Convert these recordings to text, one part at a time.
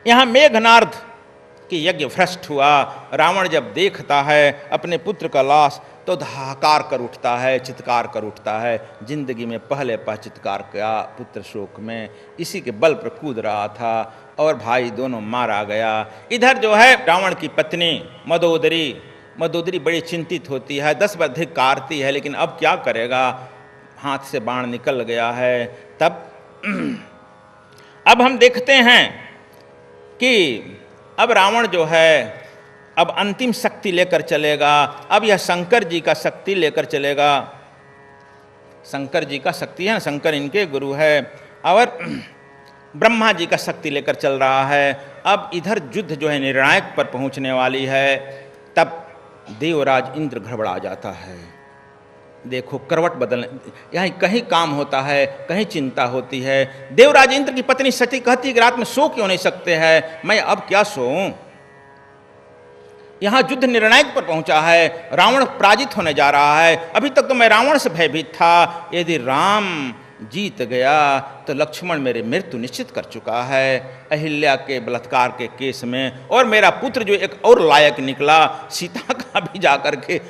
यहाँ मेघनार्द कि यज्ञ भ्रष्ट हुआ। रावण जब देखता है अपने पुत्र का लाश तो हाहाकार कर उठता है, चित्कार कर उठता है। जिंदगी में पहले चित्कार किया पुत्र शोक में, इसी के बल पर कूद रहा था और भाई दोनों मारा गया। इधर जो है रावण की पत्नी मदोदरी बड़ी चिंतित होती है, 10 बार धिक्कारती है, लेकिन अब क्या करेगा, हाथ से बाण निकल गया है। तब अब हम देखते हैं कि अब रावण जो है अब अंतिम शक्ति लेकर चलेगा। अब यह शंकर जी का शक्ति लेकर चलेगा। शंकर जी का शक्ति है ना, शंकर इनके गुरु है, और ब्रह्मा जी का शक्ति लेकर चल रहा है। अब इधर युद्ध जो है निर्णायक पर पहुंचने वाली है। तब देवराज इंद्र घबरा जाता है। देखो करवट बदलने, यहाँ कहीं काम होता है, कहीं चिंता होती है। देवराज इंद्र की पत्नी सती कहती है कि रात में सो क्यों नहीं सकते हैं, मैं अब क्या सोऊं। यहाँ युद्ध निर्णायक पर पहुंचा है, रावण पराजित होने जा रहा है। अभी तक तो मैं रावण से भयभीत था, यदि राम जीत गया तो लक्ष्मण मेरी मृत्यु निश्चित कर चुका है अहिल्या के बलात्कार के केस में, और मेरा पुत्र जो एक और लायक निकला, सीता का भी जाकर के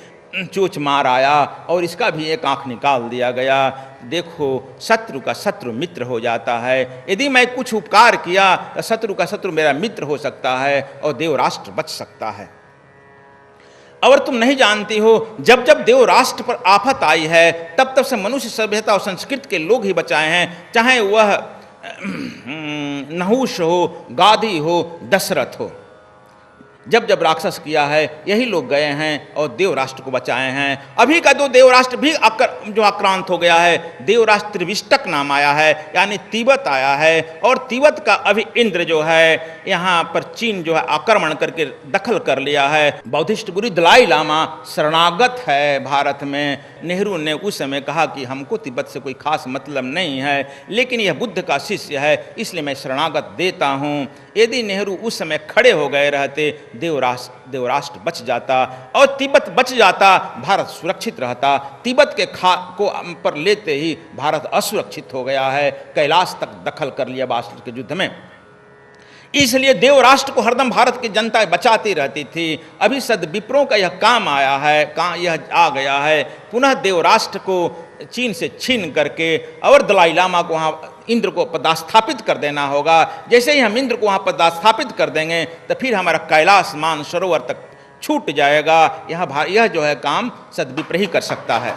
चोच मार आया और इसका भी एक आंख निकाल दिया गया। देखो शत्रु का शत्रु मित्र हो जाता है। यदि मैं कुछ उपकार किया तो शत्रु का शत्रु मेरा मित्र हो सकता है और देवराष्ट्र बच सकता है। और तुम नहीं जानती हो, जब जब देवराष्ट्र पर आफत आई है तब तब से मनुष्य सभ्यता और संस्कृति के लोग ही बचाए हैं, चाहे वह नहुष हो, गाधी हो, दशरथ हो। जब जब राक्षस किया है यही लोग गए हैं और देवराष्ट्र को बचाए हैं। अभी का दो देवराष्ट्र भी जो आक्रांत हो गया है, देवराष्ट्र त्रिविष्टक नाम आया है, यानी तिब्बत आया है, और तिब्बत का अभी इंद्र जो है यहाँ पर चीन जो है आक्रमण करके दखल कर लिया है। बौद्धिस्ट गुरु दलाई लामा शरणागत है भारत में। नेहरू ने उस समय कहा कि हमको तिब्बत से कोई खास मतलब नहीं है, लेकिन यह बुद्ध का शिष्य है इसलिए मैं शरणागत देता हूँ। यदि नेहरू उस समय खड़े हो गए रहते, देवराष्ट्र बच जाता और तिब्बत बच जाता, भारत सुरक्षित रहता। तिब्बत के को पर लेते ही भारत असुरक्षित हो गया है, कैलाश तक दखल कर लिया बाष्ट के युद्ध में। इसलिए देवराष्ट्र को हरदम भारत की जनता बचाती रहती थी। अभी सदविप्रों का यह काम आया है, यह आ गया है, पुनः देवराष्ट्र को चीन से छीन करके और दलाई लामा को वहाँ इंद्र को पदस्थापित कर देना होगा। जैसे ही हम इंद्र को वहाँ पदस्थापित कर देंगे तो फिर हमारा कैलाश मान सरोवर तक छूट जाएगा। यह जो है काम सदविप्र ही कर सकता है।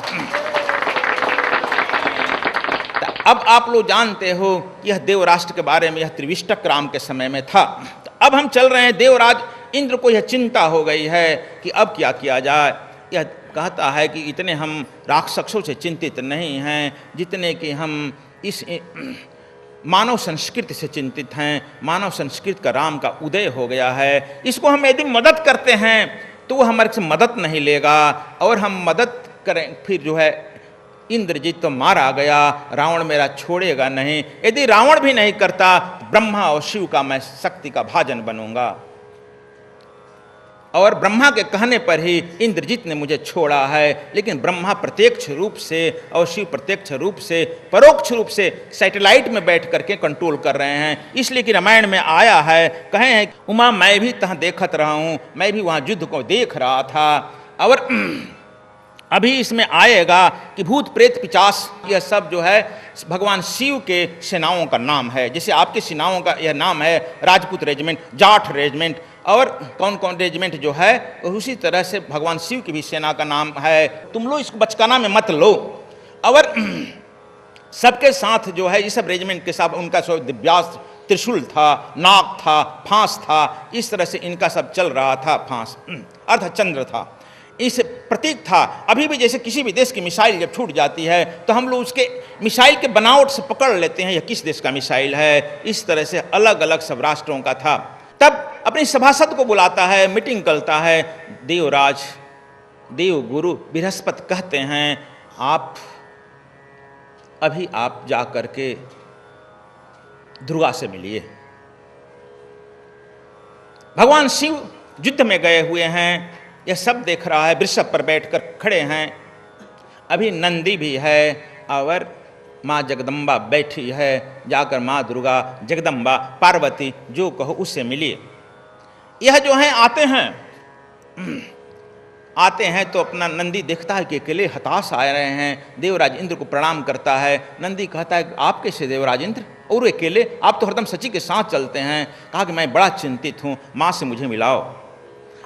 अब आप लोग जानते हो यह देवराष्ट्र के बारे में, यह त्रिविष्टक राम के समय में था। तो अब हम चल रहे हैं, देवराज इंद्र को यह चिंता हो गई है कि अब क्या किया जाए। यह कहता है कि इतने हम राक्षसों से चिंतित नहीं हैं जितने कि हम इस मानव संस्कृति से चिंतित हैं। मानव संस्कृति का राम का उदय हो गया है, इसको हम यदि मदद करते हैं तो वो हमारे से मदद नहीं लेगा, और हम मदद करें फिर जो है इंद्रजीत तो मारा गया, रावण मेरा छोड़ेगा नहीं। यदि रावण भी नहीं करता, ब्रह्मा और शिव का मैं शक्ति का भाजन बनूंगा, और ब्रह्मा के कहने पर ही इंद्रजीत ने मुझे छोड़ा है। लेकिन ब्रह्मा प्रत्यक्ष रूप से और शिव प्रत्यक्ष रूप से, परोक्ष रूप से सैटेलाइट में बैठ करके कंट्रोल कर रहे हैं। इसलिए कि रामायण में आया है, कहे हैं उमा मैं भी तहाँ देखत रहा हूँ, मैं भी वहाँ युद्ध को देख रहा था। और अभी इसमें आएगा कि भूत प्रेत पिचास, यह सब जो है भगवान शिव के सेनाओं का नाम है। जैसे आपके सेनाओं का यह नाम है राजपूत रेजिमेंट, जाट रेजिमेंट, और कौन कौन रेजिमेंट जो है, उसी तरह से भगवान शिव की भी सेना का नाम है। तुम लोग इसको बचकाना में मत लो। और सबके साथ जो है, इस सब रेजिमेंट के साथ उनका सब दिव्यास्त्र, त्रिशूल था, नाग था, फांस था, इस तरह से इनका सब चल रहा था। फांस अर्धचंद्र था, इस प्रतीक था। अभी भी जैसे किसी भी देश की मिसाइल जब छूट जाती है तो हम लोग उसके मिसाइल के बनावट से पकड़ लेते हैं यह किस देश का मिसाइल है। इस तरह से अलग अलग सब राष्ट्रों का था। तब अपने सभासद को बुलाता है, मीटिंग करता है। देवराज देव गुरु बृहस्पति कहते हैं आप जा करके दुर्गा से मिलिए। भगवान शिव युद्ध में गए हुए हैं, यह सब देख रहा है, वृषभ पर बैठकर खड़े हैं। अभी नंदी भी है और माँ जगदम्बा बैठी है, जाकर माँ दुर्गा जगदम्बा पार्वती जो कहो उससे मिलिए। यह जो हैं आते हैं तो अपना नंदी देखता है कि अकेले हताश आ रहे हैं। देवराज इंद्र को प्रणाम करता है। नंदी कहता है आप कैसे देवराज इंद्र, और अकेले, आप तो हरदम सची के साथ चलते हैं। कहा कि मैं बड़ा चिंतित हूँ, माँ से मुझे मिलाओ।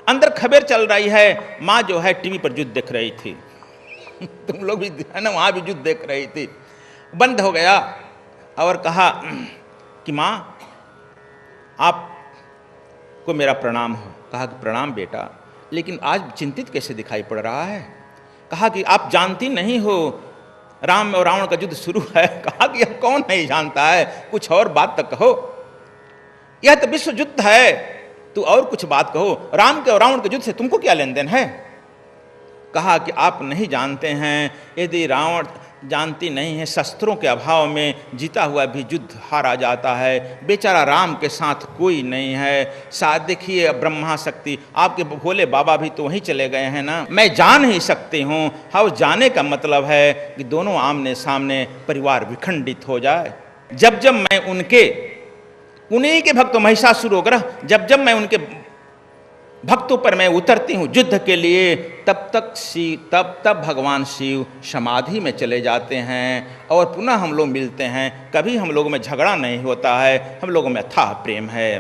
अंदर खबर चल रही है, माँ जो है टीवी पर युद्ध देख रही थी तुम लोग भी है ना, वहाँ भी युद्ध देख रही थी। बंद हो गया और कहा कि माँ आपको मेरा प्रणाम हो। कहा कि प्रणाम बेटा, लेकिन आज चिंतित कैसे दिखाई पड़ रहा है। कहा कि आप जानती नहीं हो राम और रावण का युद्ध शुरू है। कहा कि यह कौन नहीं जानता है, कुछ और बात तक कहो, यह तो विश्व युद्ध है, तू और कुछ बात कहो, राम के और रावण के युद्ध से तुमको क्या लेन देन है। कहा कि आप नहीं जानते हैं, यदि रावण जानती नहीं है, शस्त्रों के अभाव में जीता हुआ भी युद्ध हारा जाता है। बेचारा राम के साथ कोई नहीं है। शायद देखिए ब्रह्मा शक्ति, आपके भोले बाबा भी तो वहीं चले गए हैं ना, मैं जा नहीं सकती हूँ। हाँ, जाने का मतलब है कि दोनों आमने सामने परिवार विखंडित हो जाए। जब जब मैं उन्हीं के भक्त महिषासुरग्रह, जब जब मैं उनके भक्तों पर मैं उतरती हूँ युद्ध के लिए, तब भगवान शिव समाधि में चले जाते हैं और पुनः हम लोग मिलते हैं। कभी हम लोगों में झगड़ा नहीं होता है, हम लोगों में अथाह प्रेम है।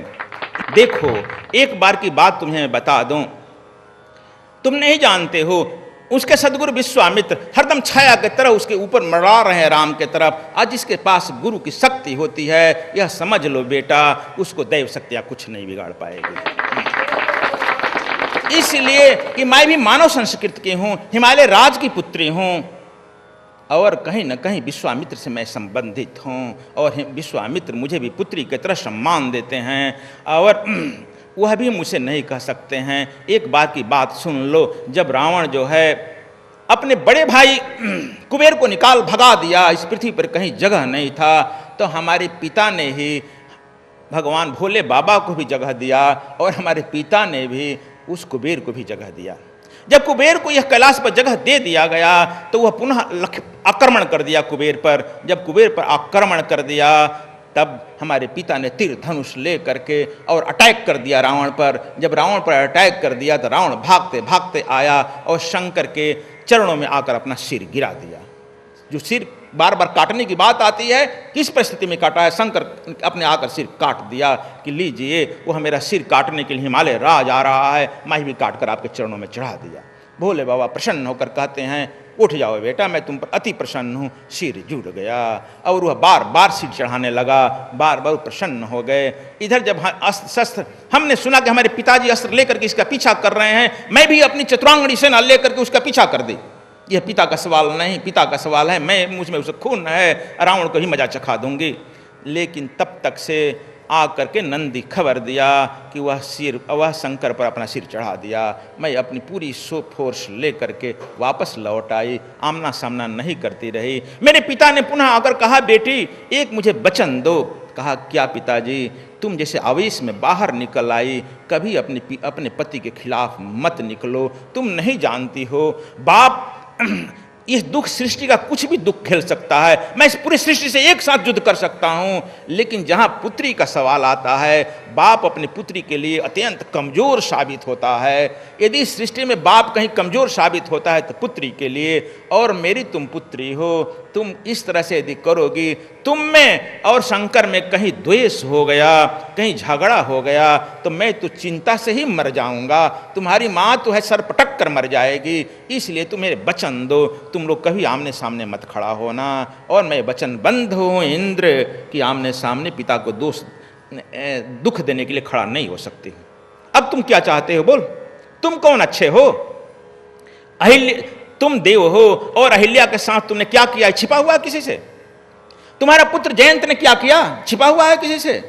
देखो, एक बार की बात तुम्हें बता दूं, तुम नहीं जानते हो, उसके सदगुरु विश्वामित्र हरदम छाया की तरह उसके ऊपर मरा रहे हैं राम के तरफ। आज जिसके पास गुरु की शक्ति होती है, यह समझ लो बेटा, उसको दैव शक्तियां कुछ नहीं बिगाड़ पाएगी। इसलिए कि मैं भी मानव संस्कृति की हूँ, हिमालय राज की पुत्री हूँ, और कहीं न कहीं विश्वामित्र से मैं संबंधित हूँ, और विश्वामित्र मुझे भी पुत्री की तरह सम्मान देते हैं, और वह भी मुझसे नहीं कह सकते हैं। एक बार की बात सुन लो, जब रावण जो है अपने बड़े भाई कुबेर को निकाल भगा दिया, इस पृथ्वी पर कहीं जगह नहीं था, तो हमारे पिता ने ही भगवान भोले बाबा को भी जगह दिया, और हमारे पिता ने भी उस कुबेर को भी जगह दिया। जब कुबेर को यह कैलाश पर जगह दे दिया गया, तो वह पुनः आक्रमण कर दिया कुबेर पर। जब कुबेर पर आक्रमण कर दिया, तब हमारे पिता ने तीर धनुष ले करके और अटैक कर दिया रावण पर। जब रावण पर अटैक कर दिया, तो रावण भागते भागते आया और शंकर के चरणों में आकर अपना सिर गिरा दिया। जो सिर बार बार काटने की बात आती है, किस परिस्थिति में काटा है, शंकर अपने आकर सिर काट दिया कि लीजिए, वो मेरा सिर काटने के लिए हिमालय राज आ रहा है, मैं भी काट कर आपके चरणों में चढ़ा दिया। भोले बाबा प्रसन्न होकर कहते हैं, उठ जाओ बेटा, मैं तुम पर अति प्रसन्न हूँ। सिर जुड़ गया और वह बार बार सिर चढ़ाने लगा, बार बार प्रसन्न हो गए। इधर जब अस्त्र शस्त्र, हमने सुना कि हमारे पिताजी अस्त्र लेकर के इसका पीछा कर रहे हैं, मैं भी अपनी चतुरांगणी सेना लेकर के उसका पीछा कर दी। यह पिता का सवाल नहीं, पिता का सवाल है, मैं मुझ में उसे खून है, रावण को ही मजा चखा दूंगी। लेकिन तब तक से आकर के नंदी खबर दिया कि वह शंकर पर अपना सिर चढ़ा दिया। मैं अपनी पूरी फोर्स ले करके वापस लौट आई, आमना सामना नहीं करती रही। मेरे पिता ने पुनः आकर कहा, बेटी एक मुझे वचन दो। कहा, क्या पिताजी? तुम जैसे आवेश में बाहर निकल आई, कभी अपने पति के खिलाफ मत निकलो। तुम नहीं जानती हो, बाप इस दुख सृष्टि का कुछ भी दुख खेल सकता है, मैं इस पूरी सृष्टि से एक साथ युद्ध कर सकता हूं, लेकिन जहां पुत्री का सवाल आता है, बाप अपनी पुत्री के लिए अत्यंत कमजोर साबित होता है। यदि सृष्टि में बाप कहीं कमजोर साबित होता है तो पुत्री के लिए, और मेरी तुम पुत्री हो, तुम इस तरह से यदि करोगी, तुम में और शंकर में कहीं द्वेष हो गया, कहीं झगड़ा हो गया, तो मैं तो चिंता से ही मर जाऊंगा। तुम्हारी माँ तो है सर पटक कर मर जाएगी। इसलिए तुम मेरे वचन दो, तुम लोग कभी आमने सामने मत खड़ा होना, और मैं वचनबद्ध हूँ इंद्र कि आमने सामने पिता को दुख देने के लिए खड़ा नहीं हो सकती। अब तुम क्या चाहते हो, बोल? तुम कौन अच्छे हो? तुम देव हो, और अहिल्या के साथ तुमने क्या किया? छिपा हुआ है किसी से? तुम्हारा पुत्र जयंत ने क्या किया? छिपा हुआ है किसी से?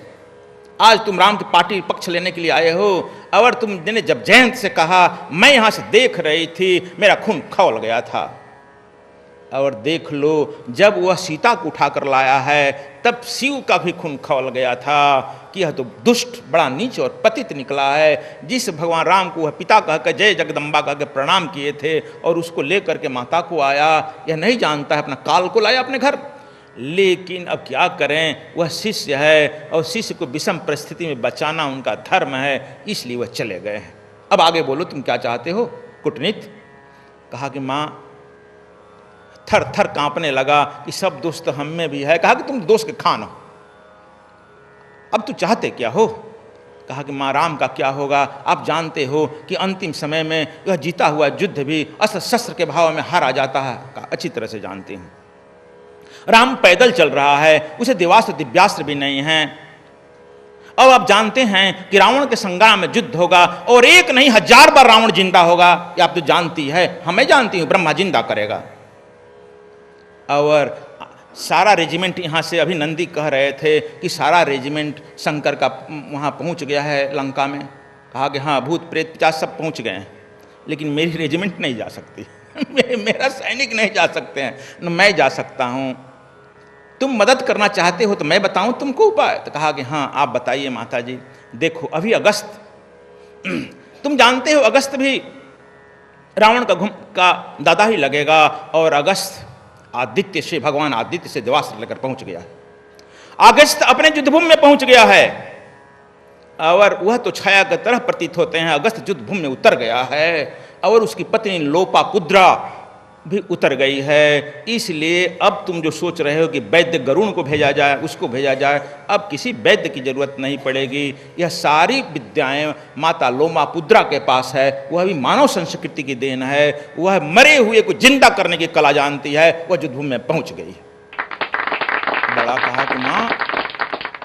आज तुम राम की पार्टी पक्ष लेने के लिए आए हो, और तुमने जब जयंत से कहा, मैं यहां से देख रही थी, मेरा खून खौल गया था। और देख लो, जब वह सीता को उठाकर लाया है, तब शिव का भी खून खौल गया था कि यह तो दुष्ट, बड़ा नीच और पतित निकला है। जिस भगवान राम को वह पिता कहकर, जय जगदम्बा कहकर प्रणाम किए थे, और उसको लेकर के माता को आया, यह नहीं जानता है अपना काल को लाया अपने घर। लेकिन अब क्या करें, वह शिष्य है और शिष्य को विषम परिस्थिति में बचाना उनका धर्म है, इसलिए वह चले गए हैं। अब आगे बोलो, तुम क्या चाहते हो कूटनीत? कहा कि माँ थर थर कांपने लगा कि सब दोष तो हम में भी है। कहा कि तुम दोष के खान हो, अब तू चाहते क्या हो? कहा कि माँ राम का क्या होगा, आप जानते हो कि अंतिम समय में यह जीता हुआ युद्ध भी अस्त्र शस्त्र के भाव में हारा जाता है। कहा अच्छी तरह से जानती हूँ। राम पैदल चल रहा है, उसे देवास्त्र दिव्यास्त्र भी नहीं है। अब आप जानते हैं कि रावण के संग्राम में युद्ध होगा और एक नहीं 1000 बार रावण जिंदा होगा, ये आप तो जानती है। हमें जानती हूँ, ब्रह्मा जिंदा करेगा। और सारा रेजिमेंट यहाँ से, अभी नंदी कह रहे थे कि सारा रेजिमेंट शंकर का वहाँ पहुँच गया है लंका में। कहा कि हाँ, भूत प्रेत पिशाच सब पहुँच गए हैं, लेकिन मेरी रेजिमेंट नहीं जा सकती मेरा सैनिक नहीं जा सकते हैं, न मैं जा सकता हूँ। तुम मदद करना चाहते हो तो मैं बताऊं तुमको उपाय? तो कहा कि हाँ आप बताइए माता जी। देखो अभी अगस्त तुम जानते हो अगस्त भी रावण का दादा ही लगेगा, और अगस्त आदित्य से, भगवान आदित्य से देवास्त्र लेकर पहुंच गया है। अगस्त अपने युद्धभूमि में पहुंच गया है और वह तो छाया की तरह प्रतीत होते हैं। अगस्त युद्धभूमि में उतर गया है और उसकी पत्नी लोपापुद्रा भी उतर गई है। इसलिए अब तुम जो सोच रहे हो कि वैद्य गरुण को भेजा जाए, उसको भेजा जाए, अब किसी वैद्य की जरूरत नहीं पड़ेगी। यह सारी विद्याएं माता लोमापुद्रा के पास है। वह भी मानव संस्कृति की देन है। वह मरे हुए को जिंदा करने की कला जानती है। वह युद्धभूमि में पहुंच गई है। बड़ा कहा कि माँ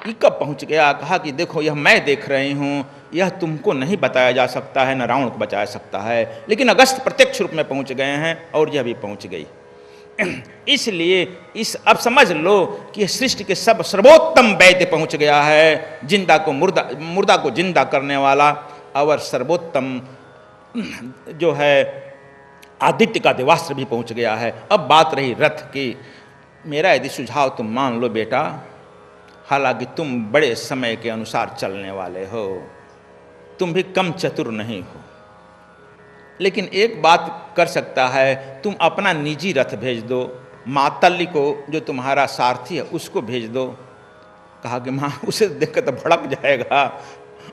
ये कब पहुंच गया? कहा कि देखो यह मैं देख रही हूँ, यह तुमको नहीं बताया जा सकता है, न रावण को बचाया सकता है, लेकिन अगस्त प्रत्यक्ष रूप में पहुंच गए हैं और यह भी पहुंच गई। इसलिए अब समझ लो कि सृष्टि के सर्वोत्तम वैद्य पहुंच गया है, जिंदा को मुर्दा को जिंदा करने वाला, और सर्वोत्तम जो है आदित्य का देवास्त्र भी पहुंच गया है। अब बात रही रथ की। मेरा यदि सुझाव तुम मान लो बेटा, हालांकि तुम बड़े समय के अनुसार चलने वाले हो, तुम भी कम चतुर नहीं हो, लेकिन एक बात कर सकता है, तुम अपना निजी रथ भेज दो, मातल्ली को जो तुम्हारा सारथी है उसको भेज दो। कहा कि माँ उसे देखकर तो भड़क जाएगा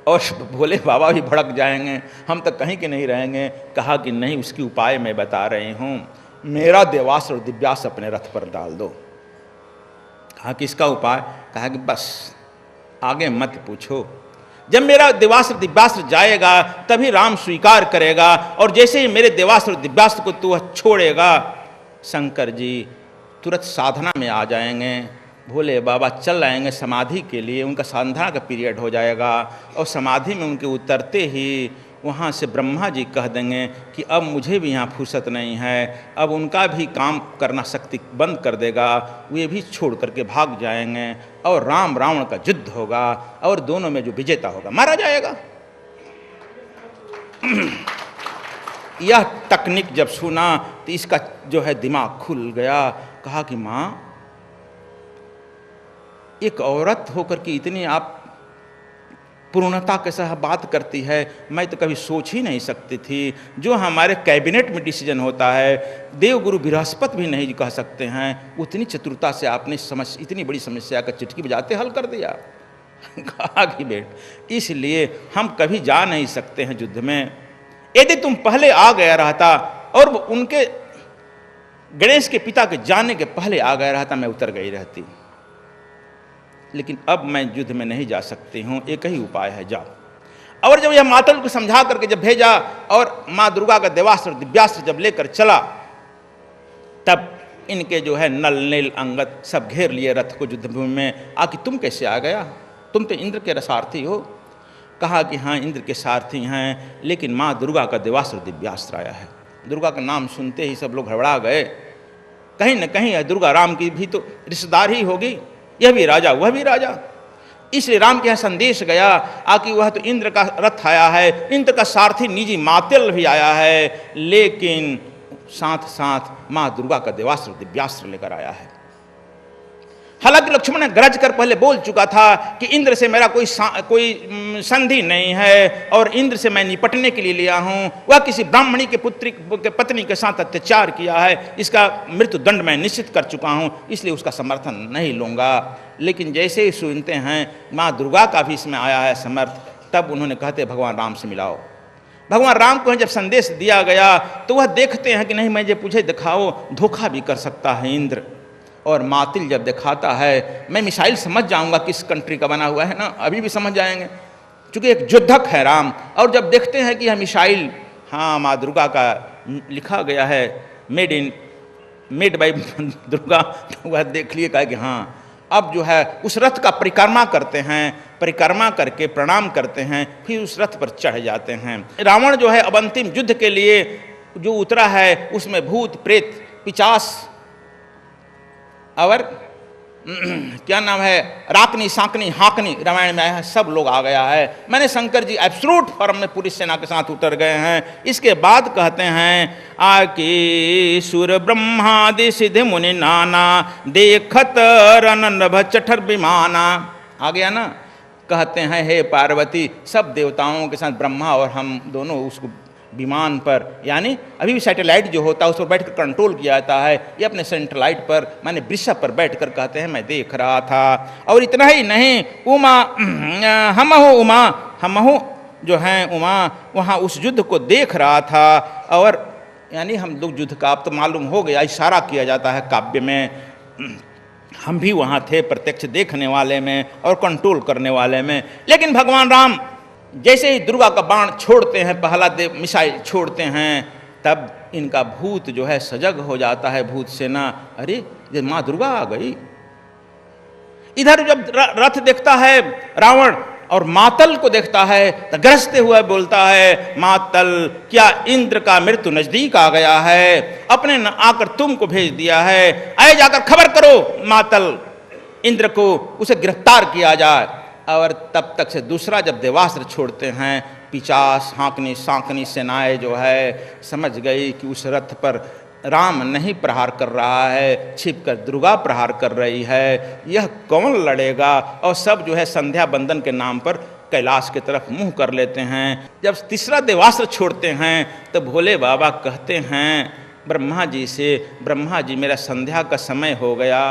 और भोले बाबा भी भड़क जाएंगे, हम तो कहीं के नहीं रहेंगे। कहा कि नहीं, उसकी उपाय मैं बता रही हूँ, मेरा देवास्त्र और दिव्यास्त्र अपने रथ पर डाल दो। कहा कि इसका उपाय? कहा कि बस आगे मत पूछो, जब मेरा देवास्त्र दिव्यास्त्र जाएगा तभी राम स्वीकार करेगा, और जैसे ही मेरे देवास्त्र दिव्यास्त्र को तू छोड़ेगा, शंकर जी तुरंत साधना में आ जाएंगे। भोले बाबा चल आएंगे समाधि के लिए, उनका साधना का पीरियड हो जाएगा, और समाधि में उनके उतरते ही वहाँ से ब्रह्मा जी कह देंगे कि अब मुझे भी यहाँ फुर्सत नहीं है। अब उनका भी काम करना शक्ति बंद कर देगा, वे भी छोड़ करके भाग जाएंगे, और राम रावण का युद्ध होगा, और दोनों में जो विजेता होगा मारा जाएगा। यह तकनीक जब सुना तो इसका जो है दिमाग खुल गया। कहा कि माँ एक औरत होकर के इतनी आप पूर्णता के साथ बात करती है, मैं तो कभी सोच ही नहीं सकती थी। जो हमारे कैबिनेट में डिसीजन होता है, देवगुरु बृहस्पति भी नहीं कह सकते हैं, उतनी चतुरता से आपने इतनी बड़ी समस्या का चुटकी बजाते हल कर दिया। कहा कि बेट इसलिए हम कभी जा नहीं सकते हैं युद्ध में। यदि तुम पहले आ गया रहता और उनके गणेश के पिता के जाने के पहले आ गया रहता, मैं उतर गई रहती, लेकिन अब मैं युद्ध में नहीं जा सकती हूँ। एक ही उपाय है, जाओ। और जब यह मातल को समझा करके जब भेजा और माँ दुर्गा का देवास्त्र दिव्यास्त्र जब लेकर चला, तब इनके जो है नल नील अंगद सब घेर लिए रथ को युद्धभूमि में। आखिर तुम कैसे आ गया? तुम तो इंद्र के सारथी हो। कहा कि हाँ इंद्र के सारथी हैं, लेकिन माँ दुर्गा का देवास्त्र दिव्यास्त्र आया है। दुर्गा का नाम सुनते ही सब लोग हड़बड़ा गए। कहीं न कहीं दुर्गा राम की भी तो रिश्तेदार ही होगी, यह भी राजा वह भी राजा। इसलिए राम के यहाँ संदेश गया आकि वह तो इंद्र का रथ आया है, इंद्र का सारथी निजी मातल भी आया है, लेकिन साथ साथ माँ दुर्गा का देवास्त्र दिव्यास्त्र लेकर आया है। हालांकि लक्ष्मण ने गरज कर पहले बोल चुका था कि इंद्र से मेरा कोई संधि नहीं है और इंद्र से मैं निपटने के लिए लिया हूं। वह किसी ब्राह्मणी के पुत्री के पत्नी के साथ अत्याचार किया है, इसका मृत्यु दंड मैं निश्चित कर चुका हूं, इसलिए उसका समर्थन नहीं लूंगा। लेकिन जैसे ही सुनते हैं माँ दुर्गा का भी इसमें आया है समर्थ, तब उन्होंने कहते भगवान राम से मिलाओ। भगवान राम को जब संदेश दिया गया तो वह देखते हैं कि नहीं, मैं जब पूछे दिखाओ, धोखा भी कर सकता है इंद्र। और मातिल जब दिखाता है, मैं मिसाइल समझ जाऊंगा किस कंट्री का बना हुआ है ना, अभी भी समझ जाएंगे, क्योंकि एक युद्धक है राम। और जब देखते हैं कि यह मिसाइल हाँ माँ दुर्गा का लिखा गया है, मेड बाई दुर्गा, तो वह देख लिए कहा कि हाँ अब जो है उस रथ का परिक्रमा करते हैं, परिक्रमा करके प्रणाम करते हैं, फिर उस रथ पर चढ़ जाते हैं। रावण जो है अब अंतिम युद्ध के लिए जो उतरा है, उसमें भूत प्रेत पिचास और क्या नाम है, राकनी सांकनी हाकनी रामायण में है, सब लोग आ गया है। मैंने शंकर जी एब्सोल्यूट फॉर्म में पूरी सेना के साथ उतर गए हैं। इसके बाद कहते हैं आकी सुर ब्रह्मादि सिद्ध मुनि नाना देखत रनभ चठर विमाना। आ गया ना, कहते हैं हे पार्वती, सब देवताओं के साथ ब्रह्मा और हम दोनों उसको विमान पर, यानी अभी भी सैटेलाइट जो होता है उस पर बैठकर कंट्रोल किया जाता है, ये अपने सैटेलाइट पर माने वृषभ पर बैठकर कहते हैं मैं देख रहा था। और इतना ही नहीं, उमा हम हो जो हैं उमा वहाँ उस युद्ध को देख रहा था। और यानी हम लोग युद्ध का अब तो मालूम हो गया, इशारा किया जाता है काव्य में, हम भी वहाँ थे प्रत्यक्ष देखने वाले में और कंट्रोल करने वाले में। लेकिन भगवान राम जैसे ही दुर्गा का बाण छोड़ते हैं, पहला देव मिसाइल छोड़ते हैं, तब इनका भूत जो है सजग हो जाता है, भूत सेना, अरे ये माँ दुर्गा आ गई। इधर जब रथ देखता है रावण और मातल को देखता है तो गरजते हुए बोलता है मातल, क्या इंद्र का मृत्यु नजदीक आ गया है, अपने न आकर तुमको भेज दिया है, आए जाकर खबर करो मातल इंद्र को, उसे गिरफ्तार किया जाए। और तब तक से दूसरा जब देवास्त्र छोड़ते हैं, पिचास हाकनी सांकनी सेनाएं जो है समझ गई कि उस रथ पर राम नहीं प्रहार कर रहा है, छिपकर दुर्गा प्रहार कर रही है, यह कौन लड़ेगा। और सब जो है संध्या बंदन के नाम पर कैलाश की तरफ मुंह कर लेते हैं। जब तीसरा देवास्त्र छोड़ते हैं तो भोले बाबा कहते हैं ब्रह्मा जी से, ब्रह्मा जी मेरा संध्या का समय हो गया।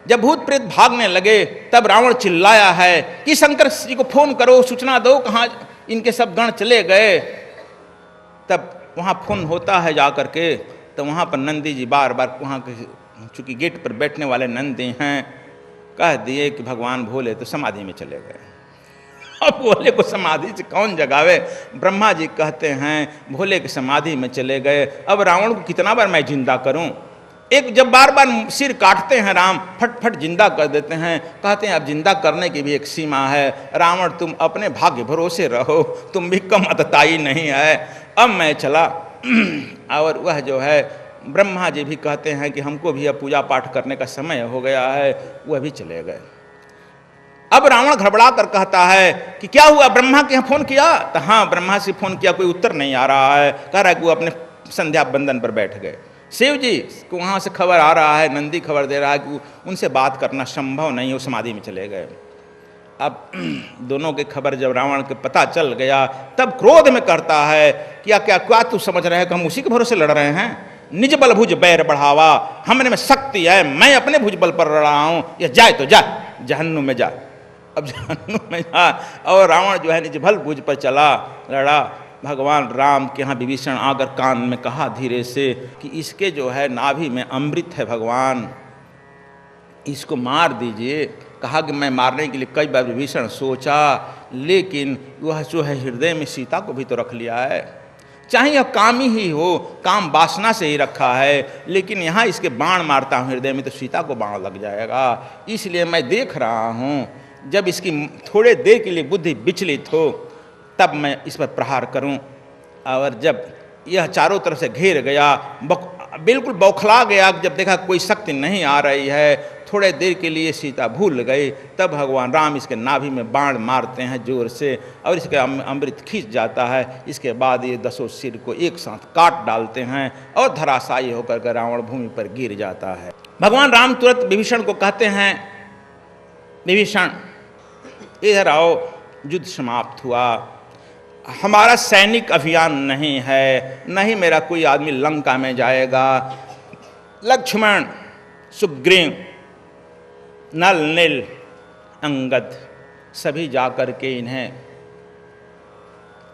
जब भूत प्रेत भागने लगे तब रावण चिल्लाया है कि शंकर जी को फोन करो, सूचना दो कहाँ इनके सब गण चले गए। तब वहाँ फोन होता है जा करके, तो वहाँ पर नंदी जी बार बार वहाँ के चूँकि गेट पर बैठने वाले नंदी हैं, कह दिए कि भगवान भोले तो समाधि में चले गए। अब भोले को समाधि से कौन जगावे? ब्रह्मा जी कहते हैं भोले की समाधि में चले गए। अब रावण को कितना बार मैं जिंदा करूं? एक जब बार बार सिर काटते हैं राम, फट फट जिंदा कर देते हैं। कहते हैं अब जिंदा करने की भी एक सीमा है। रावण तुम अपने भाग्य भरोसे रहो, तुम भी कम अतताई नहीं है। अब मैं चला। और वह जो है ब्रह्मा जी भी कहते हैं कि हमको भी अब पूजा पाठ करने का समय हो गया है, वह भी चले गए। अब रावण घबरा कर कहता है कि क्या हुआ, ब्रह्मा के यहाँ फोन किया? तो हाँ, ब्रह्मा से फोन किया, कोई उत्तर नहीं आ रहा है। कह रहा है कि वो अपने संध्या बंदन पर बैठ गए। शिव जी को वहाँ से खबर आ रहा है, नंदी खबर दे रहा है कि उनसे बात करना संभव नहीं, वो समाधि में चले गए। अब दोनों की खबर जब रावण के पता चल गया तब क्रोध में करता है क्या क्या क्या तू समझ रहे हैं कि हम उसी के भरोसे लड़ रहे हैं? निज बल भुज बैर बढ़ावा, हमने में शक्ति है, मैं अपने भुज बल पर लड़ रहा हूँ, या जाए तो जा, जहन्नुम में जा। अब जहन्नुम में जा। और रावण जो है निज बल भुज पर चला, लड़ा। भगवान राम के यहाँ विभीषण आकर कान में कहा धीरे से कि इसके जो है नाभि में अमृत है भगवान, इसको मार दीजिए। कहा कि मैं मारने के लिए कई बार विभीषण सोचा, लेकिन वह जो है हृदय में सीता को भी तो रख लिया है। चाहे यह कामी ही हो, काम वासना से ही रखा है, लेकिन यहाँ इसके बाण मारता हूँ हृदय में तो सीता को बाण लग जाएगा। इसलिए मैं देख रहा हूँ जब इसकी थोड़े देर के लिए बुद्धि विचलित हो तब मैं इस पर प्रहार करूं। और जब यह चारों तरफ से घेर गया, बिल्कुल बौखला गया, जब देखा कोई शक्ति नहीं आ रही है, थोड़े देर के लिए सीता भूल गई। तब भगवान राम इसके नाभि में बाण मारते हैं जोर से, और इसके अमृत खींच जाता है। इसके बाद ये 10 सिर को एक साथ काट डालते हैं और धराशायी होकर के रावण भूमि पर गिर जाता है। भगवान राम तुरंत विभीषण को कहते हैं, विभीषण इधर आओ, युद्ध समाप्त हुआ, हमारा सैनिक अभियान नहीं है, नहीं मेरा कोई आदमी लंका में जाएगा। लक्ष्मण, सुग्रीव, नल, नील, अंगद सभी जाकर के इन्हें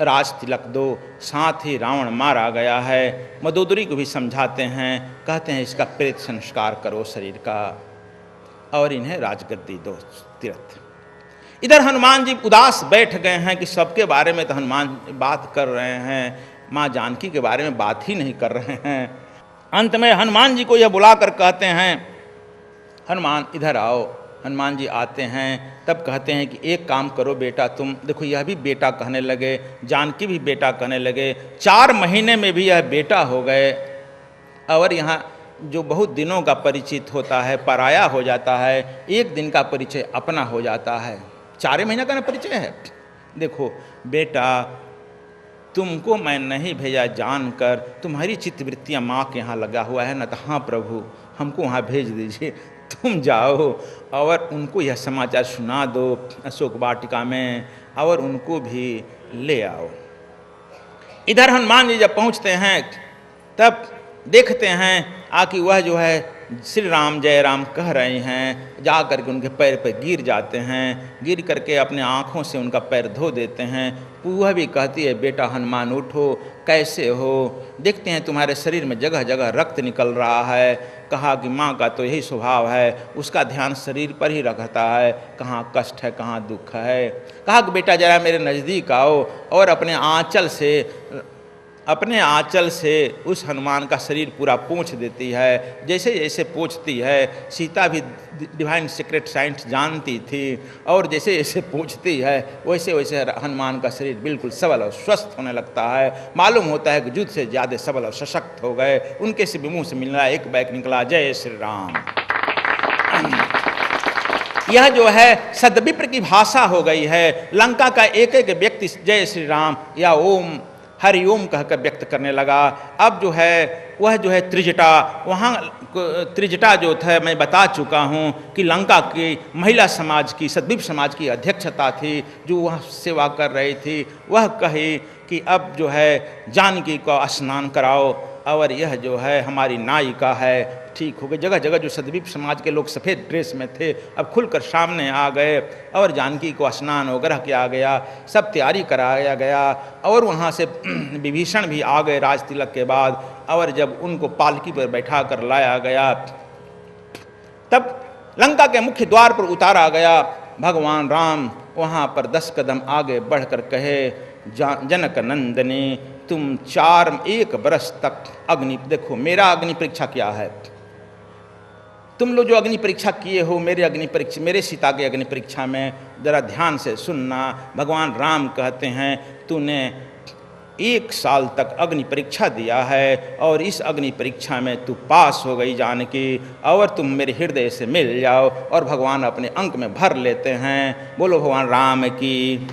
राज तिलक दो। साथ ही रावण मारा गया है। मदोदरी को भी समझाते हैं, कहते हैं इसका प्रेत संस्कार करो शरीर का और इन्हें राजगद्दी दो तीर्थ। इधर हनुमान जी उदास बैठ गए हैं कि सबके बारे में तो हनुमान बात कर रहे हैं, माँ जानकी के बारे में बात ही नहीं कर रहे हैं। अंत में हनुमान जी को यह बुलाकर कहते हैं, हनुमान इधर आओ। हनुमान जी आते हैं, तब कहते हैं कि एक काम करो बेटा तुम। देखो यह भी बेटा कहने लगे, जानकी भी बेटा कहने लगे। 4 महीने में भी यह बेटा हो गए। और यहाँ जो बहुत दिनों का परिचित होता है पराया हो जाता है, एक दिन का परिचय अपना हो जाता है। 4 महीने का ना परिचय है। देखो बेटा, तुमको मैं नहीं भेजा जानकर, तुम्हारी चित्तवृत्तियाँ माँ के यहाँ लगा हुआ है ना, तो हाँ प्रभु हमको वहाँ भेज दीजिए, तुम जाओ और उनको यह समाचार सुना दो अशोक वाटिका में, और उनको भी ले आओ। इधर हनुमान जी जब पहुँचते हैं तब देखते हैं आकि वह जो है श्री राम जय राम कह रहे हैं, जा कर के उनके पैर पर गिर जाते हैं। गिर करके अपने आँखों से उनका पैर धो देते हैं। वह भी कहती है, बेटा हनुमान उठो, कैसे हो? देखते हैं तुम्हारे शरीर में जगह जगह रक्त निकल रहा है। कहा कि माँ का तो यही स्वभाव है, उसका ध्यान शरीर पर ही रखता है, कहाँ कष्ट है कहाँ दुख है। कहा कि बेटा जरा मेरे नज़दीक आओ, और अपने आंचल से उस हनुमान का शरीर पूरा पोंछ देती है। जैसे जैसे पोंछती है, सीता भी डिवाइन सीक्रेट साइंस जानती थी, और जैसे जैसे पोंछती है वैसे वैसे हनुमान का शरीर बिल्कुल सबल और स्वस्थ होने लगता है। मालूम होता है कि युद्ध से ज़्यादा सबल और सशक्त हो गए। उनके से मुँह से मिलना एक बैक निकला, जय श्री राम। यह जो है सदविप्र की भाषा हो गई है। लंका का एक एक व्यक्ति जय श्री राम या ओम हरिओम कहकर व्यक्त करने लगा। अब जो है वह जो है त्रिजटा, वहाँ त्रिजटा जो था मैं बता चुका हूँ कि लंका की महिला समाज की, सद्वीप समाज की अध्यक्षता थी जो वह सेवा कर रही थी। वह कही कि अब जो है जानकी को स्नान कराओ, और यह जो है हमारी नायिका है। ठीक हो गई। जगह जगह जो सद्वीप समाज के लोग सफ़ेद ड्रेस में थे अब खुलकर सामने आ गए और जानकी को स्नान वगैरह किया गया, सब तैयारी कराया गया और वहाँ से विभीषण भी आ गए राज तिलक के बाद। और जब उनको पालकी पर बैठा कर लाया गया तब लंका के मुख्य द्वार पर उतारा गया। भगवान राम वहाँ पर 10 कदम आगे बढ़कर कहे, जनक नंदनी तुम 1 बरस तक अग्नि, देखो मेरा अग्नि परीक्षा क्या है, तुम लोग जो अग्नि परीक्षा किए हो मेरे अग्नि परीक्षा, मेरे सीता के अग्नि परीक्षा में जरा ध्यान से सुनना। भगवान राम कहते हैं तूने 1 साल तक अग्नि परीक्षा दिया है और इस अग्नि परीक्षा में तू पास हो गई जानकी, और तुम मेरे हृदय से मिल जाओ। और भगवान अपने अंक में भर लेते हैं। बोलो भगवान राम की।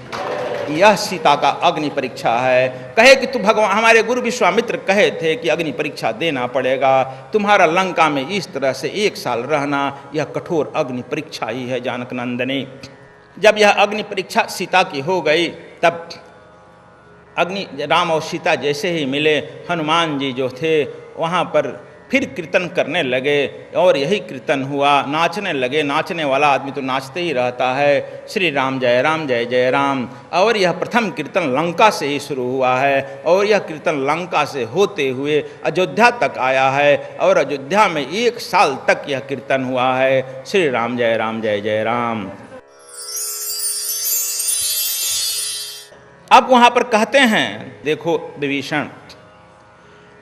यह सीता का अग्नि परीक्षा है। कहे कि तू भगवान, हमारे गुरु विश्वामित्र कहे थे कि अग्नि परीक्षा देना पड़ेगा, तुम्हारा लंका में इस तरह से 1 साल रहना यह कठोर अग्नि परीक्षा ही है जानक नंदनी। जब यह अग्नि परीक्षा सीता की हो गई तब अग्नि राम और सीता जैसे ही मिले, हनुमान जी जो थे वहाँ पर फिर कीर्तन करने लगे और यही कीर्तन हुआ, नाचने लगे। नाचने वाला आदमी तो नाचते ही रहता है। श्री राम जय जय राम। और यह प्रथम कीर्तन लंका से ही शुरू हुआ है और यह कीर्तन लंका से होते हुए अयोध्या तक आया है और अयोध्या में 1 साल तक यह कीर्तन हुआ है। श्री राम जय जय राम। अब वहाँ पर कहते हैं, देखो विभीषण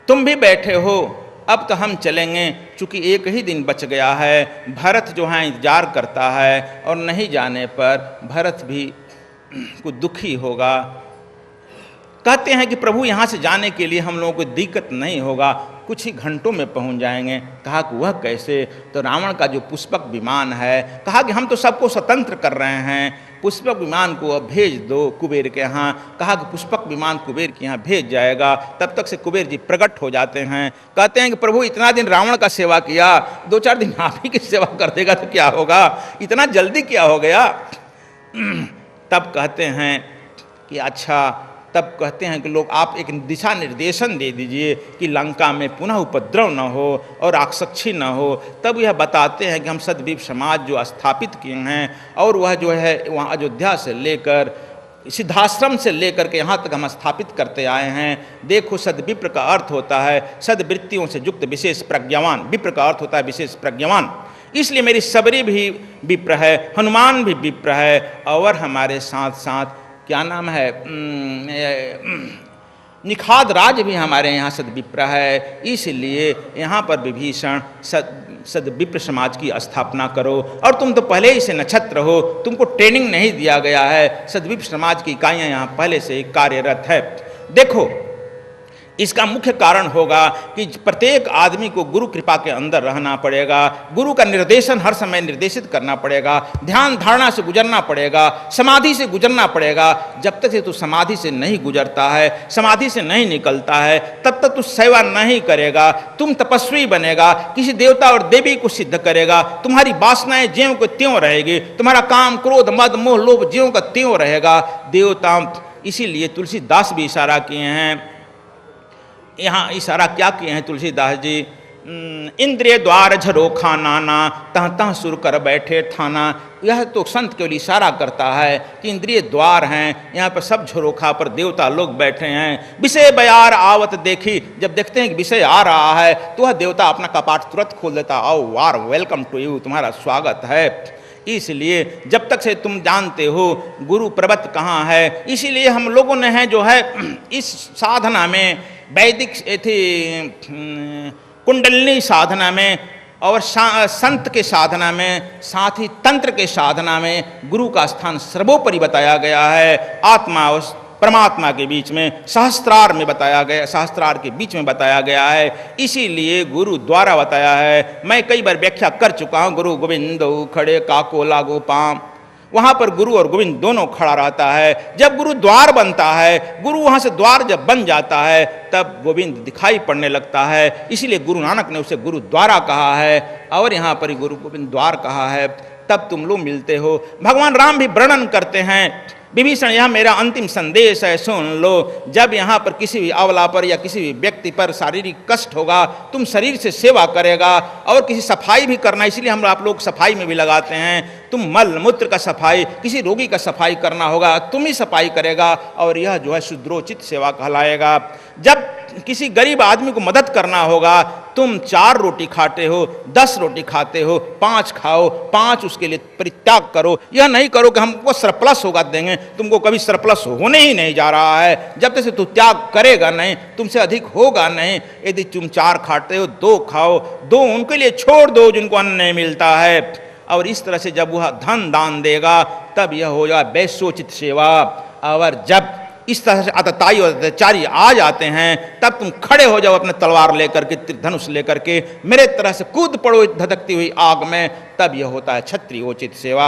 तुम भी बैठे हो, अब तो हम चलेंगे, चूँकि 1 ही दिन बच गया है। भरत जो है इंतजार करता है और नहीं जाने पर भरत भी कुछ दुखी होगा। कहते हैं कि प्रभु यहाँ से जाने के लिए हम लोगों को दिक्कत नहीं होगा, कुछ ही घंटों में पहुँच जाएंगे। कहा कि वह कैसे? तो रावण का जो पुष्पक विमान है, कहा कि हम तो सबको स्वतंत्र कर रहे हैं, पुष्पक विमान को अब भेज दो कुबेर के यहाँ। कहा कि पुष्पक विमान कुबेर के यहाँ भेज जाएगा। तब तक से कुबेर जी प्रकट हो जाते हैं। कहते हैं कि प्रभु इतना दिन रावण का सेवा किया, 2-4 दिन आप ही की सेवा कर देगा तो क्या होगा, इतना जल्दी क्या हो गया? तब कहते हैं कि अच्छा, तब कहते हैं कि लोग आप एक दिशा निर्देशन दे दीजिए कि लंका में पुनः उपद्रव न हो और आक्षक्षी न हो। तब यह बताते हैं कि हम सद्वीप समाज जो स्थापित किए हैं और वह जो है वहाँ अयोध्या से लेकर सिद्धाश्रम से लेकर के यहाँ तक हम स्थापित करते आए हैं। देखो सद्विप्र का अर्थ होता है सद्वृत्तियों से युक्त विशेष प्रज्ञावान, विप्र का अर्थ होता है विशेष प्रज्ञावान। इसलिए मेरी सबरी भी विप्र है, हनुमान भी विप्र है और हमारे साथ साथ क्या नाम है, निखाद राज भी हमारे यहाँ सद्विप्र है। इसलिए यहाँ पर विभीषण सद्विप्र समाज की स्थापना करो। और तुम तो पहले ही से नक्षत्र हो, तुमको ट्रेनिंग नहीं दिया गया है, सद्विप्र समाज की इकाइयाँ यहाँ पहले से ही कार्यरत है। देखो इसका मुख्य कारण होगा कि प्रत्येक आदमी को गुरु कृपा के अंदर रहना पड़ेगा, गुरु का निर्देशन हर समय निर्देशित करना पड़ेगा, ध्यान धारणा से गुजरना पड़ेगा, समाधि से गुजरना पड़ेगा। जब तक से तू समाधि से नहीं गुजरता है, समाधि से नहीं निकलता है, तब तक तू सेवा नहीं करेगा, तुम तपस्वी बनेगा, किसी देवता और देवी को सिद्ध करेगा, तुम्हारी वासनाएं ज्यों को त्यों रहेगी, तुम्हारा काम क्रोध मद मोह लोभ ज्यों का त्यों रहेगा। देवता, इसीलिए तुलसीदास भी इशारा किए हैं, यहाँ इशारा क्या किए हैं तुलसीदास जी, इंद्रिय द्वार झरोखा नाना, तह तह सुर कर बैठे थाना। यह तो संत केवल इशारा करता है कि इंद्रिय द्वार हैं, यहाँ पर सब झरोखा पर देवता लोग बैठे हैं। विषय बयार आवत देखी, जब देखते हैं कि विषय आ रहा है तो वह देवता अपना कपाट तुरंत खोल देता, आओ वार वेलकम टू यू, तुम्हारा स्वागत है। इसलिए जब तक से तुम जानते हो गुरु पर्वत कहाँ है, इसीलिए हम लोगों ने है जो है इस साधना में वैदिक कुंडलिनी साधना में और संत के साधना में, साथ ही तंत्र के साधना में गुरु का स्थान सर्वोपरि बताया गया है। आत्मा और परमात्मा के बीच में सहस्त्रार में बताया गया, सहस्त्रार के बीच में बताया गया है, इसीलिए गुरु द्वारा बताया है। मैं कई बार व्याख्या कर चुका हूँ, गुरु गोविंद खड़े काको लागो पाम, वहाँ पर गुरु और गोविंद दोनों खड़ा रहता है। जब गुरु द्वार बनता है, गुरु वहाँ से द्वार जब बन जाता है तब गोविंद दिखाई पड़ने लगता है, इसीलिए गुरु नानक ने उसे गुरु द्वारा कहा है और यहाँ पर गुरु गोविंद द्वार कहा है। तब तुम लोग मिलते हो। भगवान राम भी वर्णन करते हैं विभीषण, यह मेरा अंतिम संदेश है, सुन लो। जब यहाँ पर किसी भी अबला पर या किसी भी व्यक्ति पर शारीरिक कष्ट होगा, तुम शरीर से सेवा करेगा और किसी सफाई भी करना, इसलिए हम आप लोग सफाई में भी लगाते हैं। तुम मल मूत्र का सफाई, किसी रोगी का सफाई करना होगा, तुम ही सफाई करेगा और यह जो है शुद्रोचित सेवा कहलाएगा। जब किसी गरीब आदमी को मदद करना होगा, तुम 4 रोटी खाते हो, 10 रोटी खाते हो, 5 खाओ, 5 उसके लिए परित्याग करो। यह नहीं करो कि हमको सरप्लस होगा देंगे, तुमको कभी सरप्लस होने ही नहीं जा रहा है। जब तक से तू त्याग करेगा नहीं, तुमसे अधिक होगा नहीं। यदि तुम 4 खाते हो, 2 खाओ, 2 उनके लिए छोड़ दो जिनको अन्न नहीं मिलता है। और इस तरह से जब वह धन दान देगा, तब यह हो जाए वैश्योचित सेवा। और जब इस तरह से अतताई और अत्याचारी आ जाते हैं, तब तुम खड़े हो जाओ अपने तलवार लेकर के, धनुष लेकर के, मेरे तरह से कूद पड़ो धधकती हुई आग में, तब यह होता है क्षत्रियोचित सेवा।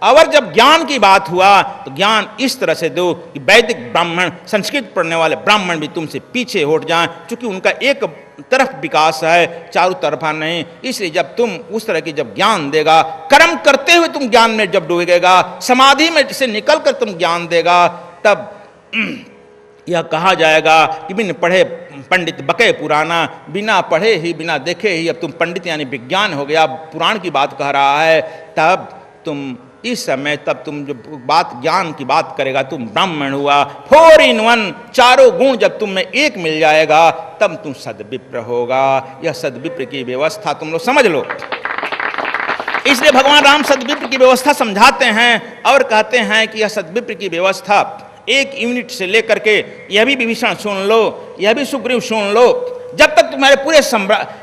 और जब ज्ञान की बात हुआ, तो ज्ञान इस तरह से दो कि वैदिक ब्राह्मण, संस्कृत पढ़ने वाले ब्राह्मण भी तुमसे पीछे हट जाएं, क्योंकि उनका एक तरफ विकास है, चारों तरफा नहीं। इसलिए जब तुम उस तरह की जब ज्ञान देगा, कर्म करते हुए तुम ज्ञान में जब डूबेगा, समाधि में से निकल कर तुम ज्ञान देगा, तब यह कहा जाएगा कि बिन पढ़े पंडित बके पुराना, बिना पढ़े ही बिना देखे ही अब तुम पंडित यानी विज्ञान हो गया, पुराण की बात कह रहा है। तब तुम इस समय, तब तुम जो बात ज्ञान की बात करेगा, तुम ब्राह्मण हुआ। 4 in 1, चारों गुण जब तुम में एक मिल जाएगा, तब तुम सद्विप्र होगा। यह सद्विप्र की व्यवस्था तुम लोग समझ लो। इसलिए भगवान राम सद्विप्र की व्यवस्था समझाते हैं और कहते हैं कि यह सद्विप्र की व्यवस्था 1 यूनिट से लेकर के, यह भी विभीषण सुन लो, यह भी सुग्रीव सुन लो, जब तक तुम्हारे पूरे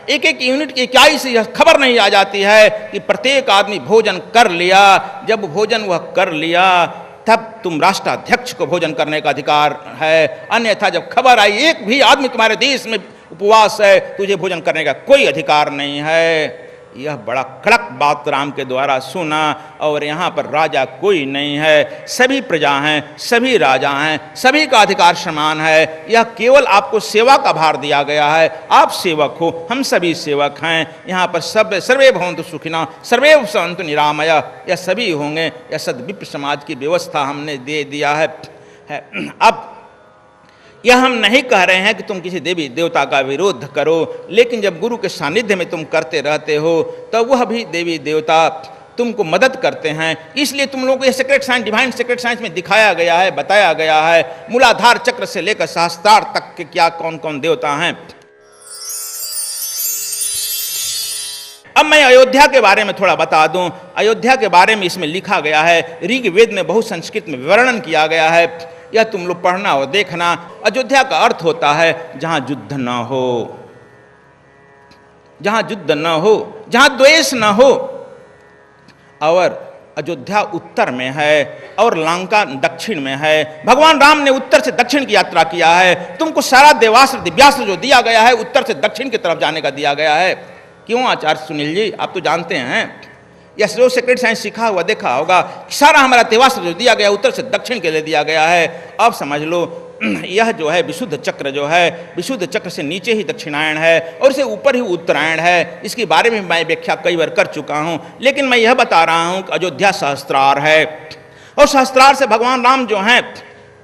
एक यूनिट की इकाई से यह खबर नहीं आ जाती है कि प्रत्येक आदमी भोजन कर लिया। जब भोजन वह कर लिया, तब तुम राष्ट्राध्यक्ष को भोजन करने का अधिकार है। अन्यथा जब खबर आई एक भी आदमी तुम्हारे देश में उपवास है, तुझे भोजन करने का कोई अधिकार नहीं है। यह बड़ा कड़क बात राम के द्वारा सुना। और यहाँ पर राजा कोई नहीं है, सभी प्रजा हैं, सभी राजा हैं, सभी का अधिकार समान है। यह केवल आपको सेवा का भार दिया गया है, आप सेवक हो, हम सभी सेवक हैं। यहाँ पर सब सर्वे भवन्तु सुखिनः सर्वे सन्तु निरामया, यह सभी होंगे। यह सद्विप्र समाज की व्यवस्था हमने दे दिया है। अब यह हम नहीं कह रहे हैं कि तुम किसी देवी देवता का विरोध करो, लेकिन जब गुरु के सानिध्य में तुम करते रहते हो, तो वह भी देवी देवता तुमको मदद करते हैं। इसलिए तुम लोगों को यह secret science, divine secret science में दिखाया गया है, बताया गया है, मूलाधार चक्र से लेकर सहस्त्रार तक के क्या कौन कौन देवता हैं। अब मैं अयोध्या के बारे में थोड़ा बता दूं। अयोध्या के बारे में इसमें लिखा गया है, ऋग्वेद में बहुत संस्कृत में वर्णन किया गया है, यह तुम लोग पढ़ना और देखना। अयोध्या का अर्थ होता है जहां युद्ध न हो, जहां युद्ध न हो, जहां द्वेष न हो। और अयोध्या उत्तर में है और लंका दक्षिण में है। भगवान राम ने उत्तर से दक्षिण की यात्रा किया है। तुमको सारा देवास्त्र दिव्यास्त्र जो दिया गया है, उत्तर से दक्षिण की तरफ जाने का दिया गया है। क्यों आचार्य सुनील जी, आप तो जानते हैं, यह जो सीक्रेट साइंस सीखा हुआ देखा होगा, सारा हमारा देवास्त्र जो दिया गया उत्तर से दक्षिण के लिए दिया गया है। अब समझ लो, यह जो है विशुद्ध चक्र जो है, विशुद्ध चक्र से नीचे ही दक्षिणायन है और इससे ऊपर ही उत्तरायण है। इसके बारे में मैं व्याख्या कई बार कर चुका हूँ, लेकिन मैं यह बता रहा हूँ कि अयोध्या सहस्त्रार है। और सहस्त्रार से भगवान राम जो हैं,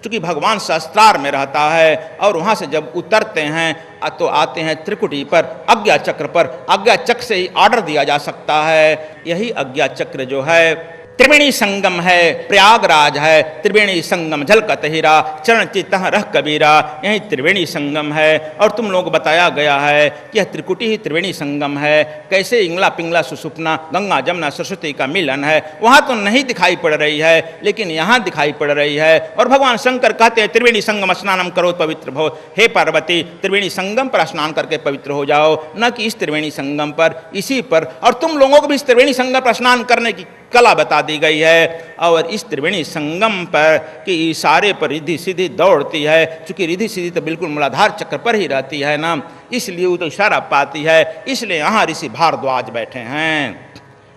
चूँकि भगवान सहस्त्रार में रहता है, और वहाँ से जब उतरते हैं तो आते हैं त्रिकुटी पर, आज्ञा चक्र पर। आज्ञा चक्र से ही ऑर्डर दिया जा सकता है। यही आज्ञा चक्र जो है त्रिवेणी संगम है, प्रयागराज है, त्रिवेणी संगम झलकत हीरा, चरण चितः रह कबीरा, यही त्रिवेणी संगम है। और तुम लोग बताया गया है कि यह त्रिकुटी ही त्रिवेणी संगम है। कैसे इंगला पिंगला सुसुपना, गंगा जमुना सरस्वती का मिलन है। वहाँ तो नहीं दिखाई पड़ रही है, लेकिन यहाँ दिखाई पड़ रही है। और भगवान शंकर कहते हैं त्रिवेणी संगम स्नानम करो पवित्र भव। हे पार्वती, त्रिवेणी संगम पर स्नान करके पवित्र हो जाओ, न कि इस त्रिवेणी संगम पर, इसी पर। और तुम लोगों को भी इस त्रिवेणी संगम पर स्नान करने की कला बता दी गई है। और इस त्रिवेणी संगम पर कि इशारे पर रिद्धि सिद्धि दौड़ती है, क्योंकि रिद्धि सिद्धि तो बिल्कुल मूलाधार चक्र पर ही रहती है ना, इसलिए वो तो इशारा पाती है। इसलिए यहाँ ऋषि भारद्वाज बैठे हैं,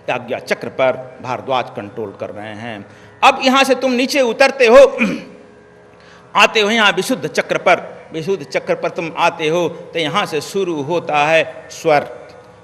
आज्ञा चक्र पर भारद्वाज कंट्रोल कर रहे हैं। अब यहाँ से तुम नीचे उतरते हो, आते हो यहाँ विशुद्ध चक्र पर। विशुद्ध चक्र पर तुम आते हो तो यहाँ से शुरू होता है स्वर।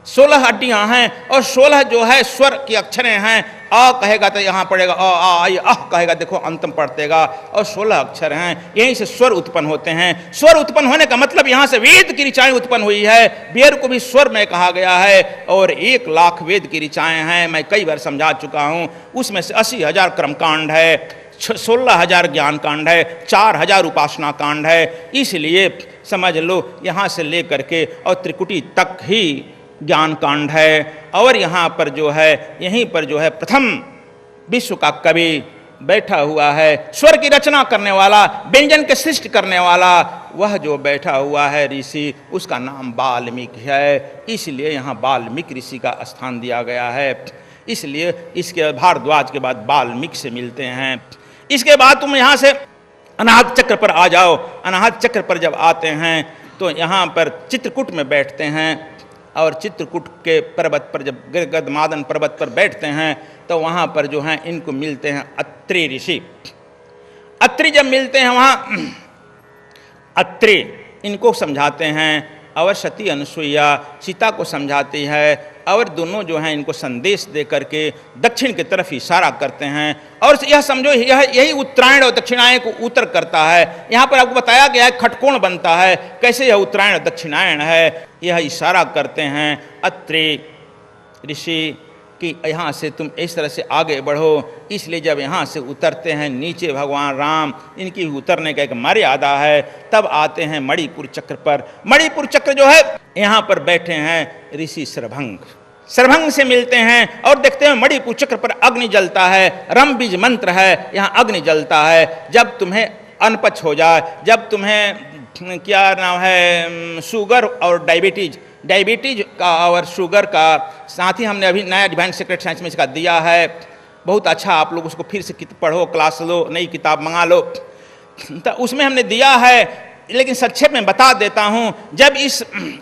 16 हड्डियां हैं और 16 जो है स्वर की अक्षरें हैं। आ कहेगा तो यहाँ पड़ेगा अ आ आई, अह कहेगा देखो अंतम पड़तेगा, और 16 अक्षर हैं, यहीं से स्वर उत्पन्न होते हैं। स्वर उत्पन्न होने का मतलब यहाँ से वेद की ऋचाएं उत्पन्न हुई है। बेर को भी स्वर में कहा गया है, और 1 लाख वेद की ऋचाएं हैं, मैं कई बार समझा चुका हूँ। उसमें से 80,000 कर्मकांड है, 16,000 ज्ञान कांड है, 4,000 उपासना कांड है। इसलिए समझ लो यहाँ से लेकर के और त्रिकुटी तक ही ज्ञान कांड है। और यहाँ पर जो है, यहीं पर जो है प्रथम विश्व का कवि बैठा हुआ है, स्वर की रचना करने वाला, व्यंजन के सृष्टि करने वाला, वह जो बैठा हुआ है ऋषि, उसका नाम वाल्मीकि है। इसलिए यहाँ वाल्मीकि ऋषि का स्थान दिया गया है। इसलिए इसके भारद्वाज के बाद वाल्मीकि से मिलते हैं। इसके बाद तुम यहाँ से अनाहत चक्र पर आ जाओ। अनाहत चक्र पर जब आते हैं तो यहाँ पर चित्रकूट में बैठते हैं, और चित्रकूट के पर्वत पर जब गदमादन पर्वत पर बैठते हैं तो वहाँ पर जो हैं इनको मिलते हैं अत्रि ऋषि। अत्रि जब मिलते हैं वहाँ अत्रि इनको समझाते हैं, और सती अनुसुईया सीता को समझाती है, और दोनों जो हैं इनको संदेश दे करके दक्षिण की तरफ इशारा करते हैं। और यह समझो यही उत्तरायण और दक्षिणायन को उत्तर करता है। यहाँ पर आपको बताया गया है खटकोण बनता है, कैसे यह उत्तरायण और दक्षिणायन है, यह इशारा करते हैं अत्रि ऋषि कि यहाँ से तुम इस तरह से आगे बढ़ो। इसलिए जब यहाँ से उतरते हैं नीचे भगवान राम, इनकी उतरने का एक मर्यादा है, तब आते हैं मणिपुर चक्र पर। मणिपुर चक्र जो है यहाँ पर बैठे हैं ऋषि सरभंग। सरभंग से मिलते हैं और देखते हैं मणिपुर चक्र पर अग्नि जलता है, रम बीज मंत्र है, यहाँ अग्नि जलता है। जब तुम्हें अनपच हो जाए, जब तुम्हें क्या नाम है शुगर और डायबिटीज का और शुगर का, साथ ही हमने अभी नया डिवाइन सीक्रेट साइंस में इसका दिया है, बहुत अच्छा। आप लोग उसको फिर से पढ़ो, क्लास लो, नई किताब मंगा लो, तो उसमें हमने दिया है, लेकिन संक्षेप में बता देता हूं। जब इस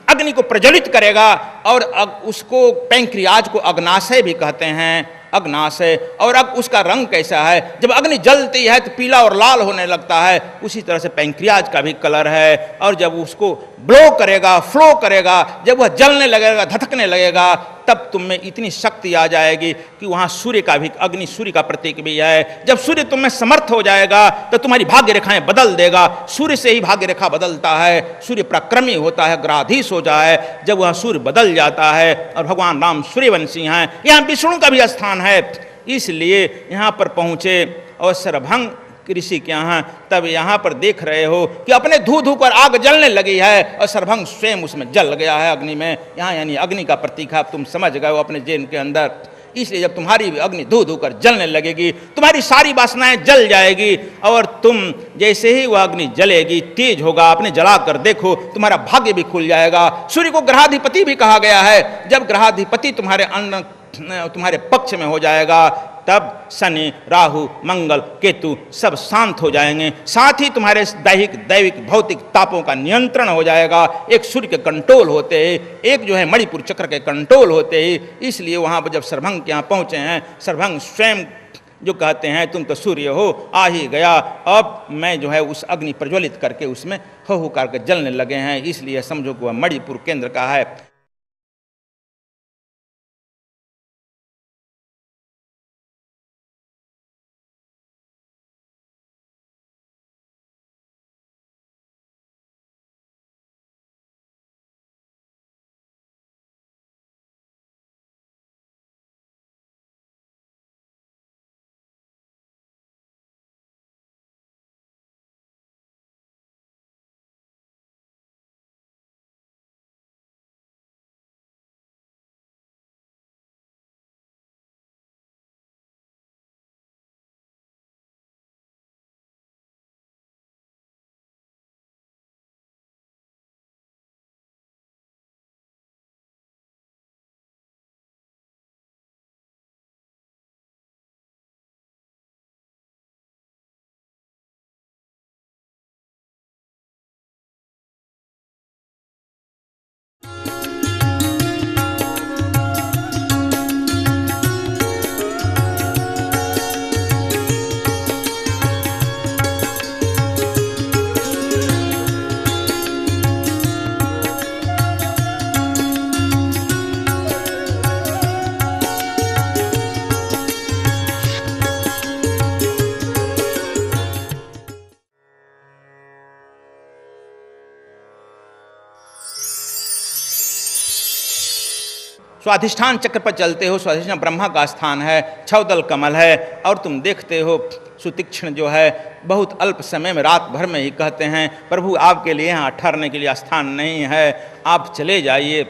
अग्नि को प्रज्वलित करेगा, और उसको पैंक्रियाज को अग्नाशय भी कहते हैं, अग्नाशय, और अब उसका रंग कैसा है, जब अग्नि जलती है तो पीला और लाल होने लगता है, उसी तरह से पैंक्रियाज का भी कलर है। और जब उसको ब्लो करेगा, फ्लो करेगा, जब वह जलने लगेगा, धधकने लगेगा, तब तुम में इतनी शक्ति आ जाएगी कि वहाँ सूर्य का भी, अग्नि सूर्य का प्रतीक भी है। जब सूर्य तुम में समर्थ हो जाएगा तो तुम्हारी भाग्य रेखाएं बदल देगा। सूर्य से ही भाग्य रेखा बदलता है, सूर्य पराक्रमी होता है, ग्राधीश हो जाए। जब वह सूर्य बदल जाता है, और भगवान राम सूर्यवंशी हैं, यहाँ विष्णु का भी स्थान है, इसलिए यहाँ पर पहुँचे और सरभंग ऋषि के यहाँ, तब यहाँ पर देख रहे हो कि अपने धू धू कर आग जलने लगी है, और सरभंग स्वयं उसमें जल गया है अग्नि में। यहाँ यानी अग्नि का प्रतीक है, तुम समझ गए हो अपने जेन के अंदर। इसलिए जब तुम्हारी अग्नि धू धू कर जलने लगेगी, तुम्हारी सारी वासनाएं जल जाएगी, और तुम जैसे ही वह अग्नि जलेगी, तेज होगा, आपने जला कर देखो, तुम्हारा भाग्य भी खुल जाएगा। सूर्य को ग्रहाधिपति भी कहा गया है। जब ग्रहाधिपति तुम्हारे पक्ष में हो जाएगा, तब शनि, राहु, मंगल, केतु सब शांत हो जाएंगे। साथ ही तुम्हारे दैविक भौतिक तापों का नियंत्रण हो जाएगा। एक सूर्य के कंट्रोल होते ही, एक जो है मणिपुर चक्र के कंट्रोल होते ही। इसलिए वहाँ पर जब सरभंग के यहाँ पहुँचे हैं, सरभंग स्वयं जो कहते हैं तुम तो सूर्य हो, आ ही गया, अब मैं जो है उस अग्नि प्रज्वलित करके उसमें हो करके जलने लगे हैं। इसलिए समझो कि वह मणिपुर केंद्र का है। स्वाधिष्ठान चक्र पर चलते हो, स्वाधिष्ठान ब्रह्मा का स्थान है, छवदल कमल है, और तुम देखते हो सुतीक्ष्ण जो है बहुत अल्प समय में, रात भर में ही कहते हैं प्रभु आपके लिए यहाँ ठहरने के लिए स्थान नहीं है, आप चले जाइए।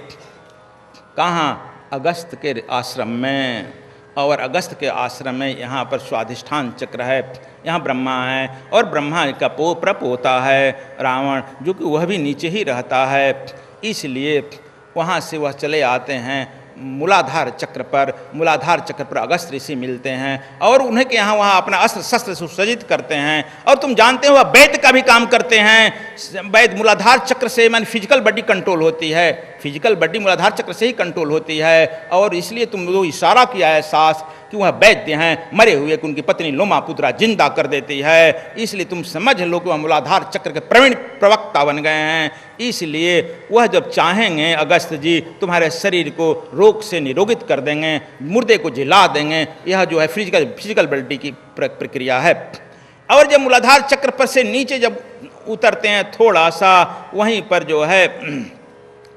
कहाँ? अगस्त के आश्रम में। और अगस्त के आश्रम में यहाँ पर स्वाधिष्ठान चक्र है, यहाँ ब्रह्मा है, और ब्रह्मा का प्रपोता है रावण, जो कि वह भी नीचे ही रहता है। इसलिए वहाँ से वह चले आते हैं मूलाधार चक्र पर अगस्त ऋषि मिलते हैं और उन्हें के यहाँ वहाँ अपना अस्त्र शस्त्र सुसज्जित करते हैं। और तुम जानते हो वह वैद्य का भी काम करते हैं। वैद्य मूलाधार चक्र से माने फिजिकल बॉडी कंट्रोल होती है, फिजिकल बॉडी मूलाधार चक्र से ही कंट्रोल होती है। और इसलिए तुम लोग इशारा किया है सास कि वह वैद्य हैं, मरे हुए कि उनकी पत्नी लोमापुत्रा जिंदा कर देती है। इसलिए तुम समझ लो कि वह मूलाधार चक्र के प्रवीण प्रवक्ता बन गए हैं। इसलिए वह जब चाहेंगे अगस्त जी तुम्हारे शरीर को रोग से निरोगित कर देंगे, मुर्दे को जिला देंगे। यह जो है फिजिकल बॉडी की प्रक्रिया है। और जब मूलाधार चक्र पर से नीचे जब उतरते हैं थोड़ा सा, वहीं पर जो है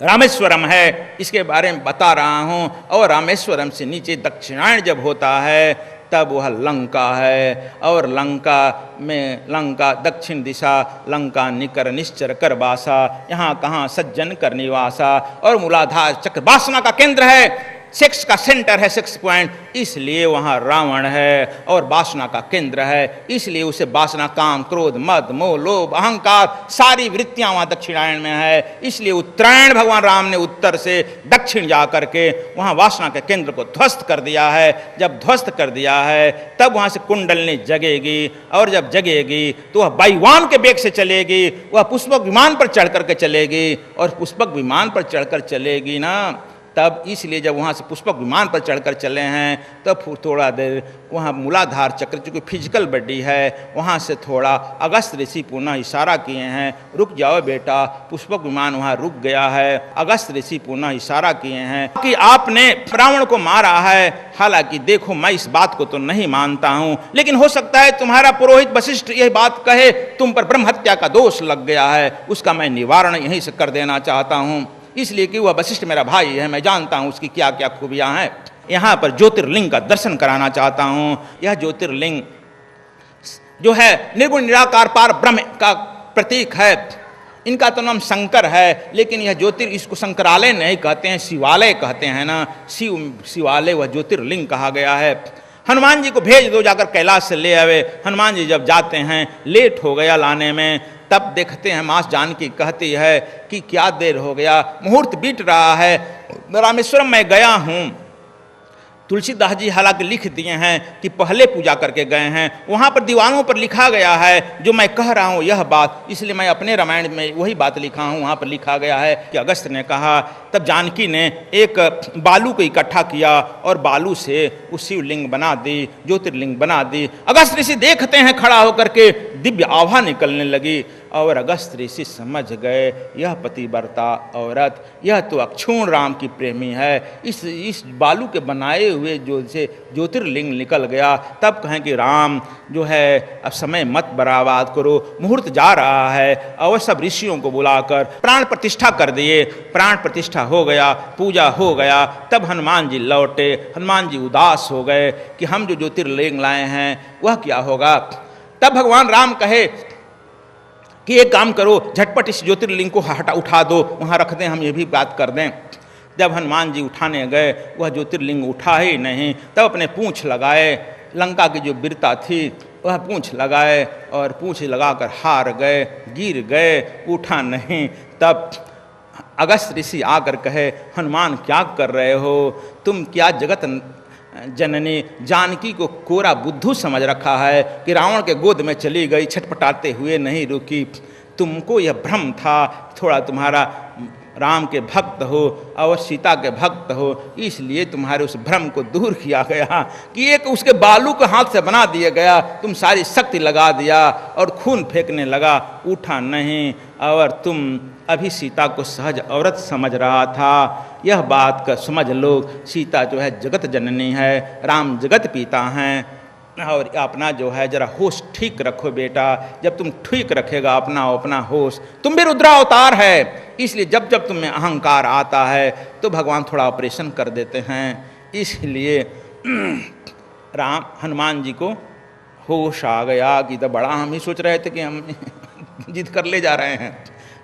रामेश्वरम है, इसके बारे में बता रहा हूँ। और रामेश्वरम से नीचे दक्षिणायन जब होता है तब वह लंका है। और लंका दक्षिण दिशा, लंका निकर निश्चर कर वासा, यहाँ कहाँ सज्जन कर निवासा। और मूलाधार चक्र वासना का केंद्र है, सेक्स का सेंटर है, सेक्स पॉइंट, इसलिए वहाँ रावण है और वासना का केंद्र है। इसलिए उसे वासना, काम, क्रोध, मद, मोह, लोभ, अहंकार, सारी वृत्तियाँ वहाँ दक्षिणायन में है। इसलिए उत्तरायण भगवान राम ने उत्तर से दक्षिण जा करके वहाँ वासना के केंद्र को ध्वस्त कर दिया है। जब ध्वस्त कर दिया है तब वहाँ से कुंडलनी जगेगी, और जब जगेगी तो वह वायुयान के वेग से चलेगी, वह पुष्पक विमान पर चढ़ करके चलेगी। और पुष्पक विमान पर चढ़कर चलेगी ना, तब इसलिए जब वहाँ से पुष्पक विमान पर चढ़कर चले हैं तब थोड़ा देर वहाँ मूलाधार चक्र, चूँकि फिजिकल बॉडी है, वहाँ से थोड़ा अगस्त ऋषि पुनः इशारा किए हैं, रुक जाओ बेटा। पुष्पक विमान वहाँ रुक गया है। अगस्त ऋषि पुनः इशारा किए हैं कि आपने रावण को मारा है। हालांकि देखो मैं इस बात को तो नहीं मानता हूँ, लेकिन हो सकता है तुम्हारा पुरोहित वशिष्ठ यह बात कहे तुम पर ब्रह्म हत्या का दोष लग गया है, उसका मैं निवारण यहीं से कर देना चाहता हूँ। इसलिए कि वह वशिष्ठ मेरा भाई है, मैं जानता हूँ उसकी क्या क्या खूबियाँ हैं। यहाँ पर ज्योतिर्लिंग का दर्शन कराना चाहता हूँ। यह ज्योतिर्लिंग जो है निर्गुण निराकार पार ब्रह्म का प्रतीक है। इनका तो नाम शंकर है, लेकिन यह इसको शंकरालय नहीं कहते हैं, शिवालय कहते हैं ना। शिवालय वह ज्योतिर्लिंग कहा गया है। हनुमान जी को भेज दो, जाकर कैलाश से ले आवे। हनुमान जी जब जाते हैं, लेट हो गया लाने में, तब देखते हैं माँ जानकी कहती है कि क्या देर हो गया, मुहूर्त बीत रहा है, रामेश्वरम मैं गया हूँ। तुलसीदास जी हालांकि लिख दिए हैं कि पहले पूजा करके गए हैं, वहाँ पर दीवारों पर लिखा गया है जो मैं कह रहा हूँ यह बात, इसलिए मैं अपने रामायण में वही बात लिखा हूँ। वहाँ पर लिखा गया है कि अगस्त ने कहा, तब जानकी ने एक बालू को इकट्ठा किया और बालू से उस शिवलिंग बना दी, ज्योतिर्लिंग बना दी। अगस्त ऋषि देखते हैं खड़ा होकर के, दिव्य आभा निकलने लगी और अगस्त ऋषि समझ गए यह पतिव्रता औरत, यह तो अक्षुण राम की प्रेमी है। इस बालू के बनाए हुए जो से ज्योतिर्लिंग निकल गया। तब कहें कि राम जो है अब समय मत बर्बाद करो, मुहूर्त जा रहा है। और सब ऋषियों को बुलाकर प्राण प्रतिष्ठा कर दिए। प्राण प्रतिष्ठा हो गया, पूजा हो गया। तब हनुमान जी लौटे। हनुमान जी उदास हो गए कि हम जो ज्योतिर्लिंग लाए हैं वह क्या होगा। तब भगवान राम कहे कि एक काम करो, झटपट इस ज्योतिर्लिंग को उठा दो, वहाँ रख दें, हम ये भी बात कर दें। जब हनुमान जी उठाने गए, वह ज्योतिर्लिंग उठा ही नहीं। तब अपने पूँछ लगाए, लंका की जो वीरता थी वह पूँछ लगाए और पूँछ लगाकर हार गए, गिर गए, उठा नहीं। तब अगस्त ऋषि आकर कहे, हनुमान क्या कर रहे हो तुम, क्या जगत जननी जानकी को कोरा बुद्धू समझ रखा है कि रावण के गोद में चली गई, छटपटाते हुए नहीं रुकी। तुमको यह भ्रम था, थोड़ा तुम्हारा राम के भक्त हो और सीता के भक्त हो, इसलिए तुम्हारे उस भ्रम को दूर किया गया कि एक उसके बालू को हाथ से बना दिया गया। तुम सारी शक्ति लगा दिया और खून फेंकने लगा, उठा नहीं। और तुम अभी सीता को सहज औरत समझ रहा था। यह बात का समझ लो, सीता जो है जगत जननी है, राम जगत पिता हैं। और अपना जो है जरा होश ठीक रखो बेटा। जब तुम ठीक रखेगा अपना होश, तुम भी रुद्रावतार है, इसलिए जब जब तुम्हें अहंकार आता है तो भगवान थोड़ा ऑपरेशन कर देते हैं। इसलिए हनुमान जी को होश आ गया कि तब बड़ा हम ही सोच रहे थे कि हम जिद कर ले जा रहे हैं।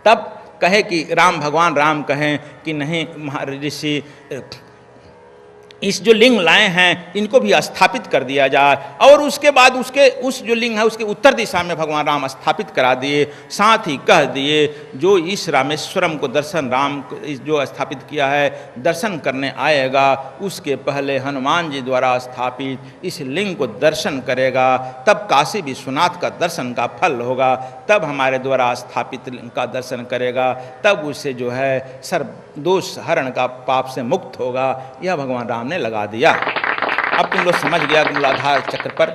तब कहे कि भगवान राम कहें कि नहीं ऋषि, इस जो लिंग लाए हैं इनको भी स्थापित कर दिया जाए। और उसके बाद उस जो लिंग है उसके उत्तर दिशा में भगवान राम स्थापित करा दिए। साथ ही कह दिए जो इस रामेश्वरम को दर्शन जो स्थापित किया है दर्शन करने आएगा, उसके पहले हनुमान जी द्वारा स्थापित इस लिंग को दर्शन करेगा, तब काशी विश्वनाथ का दर्शन का फल होगा। तब हमारे द्वारा स्थापित लिंग का दर्शन करेगा, तब उसे जो है सर्व दोष हरण का पाप से मुक्त होगा। यह भगवान राम ने लगा दिया। अब तुम लोग समझ गया कि मूलाधार चक्र पर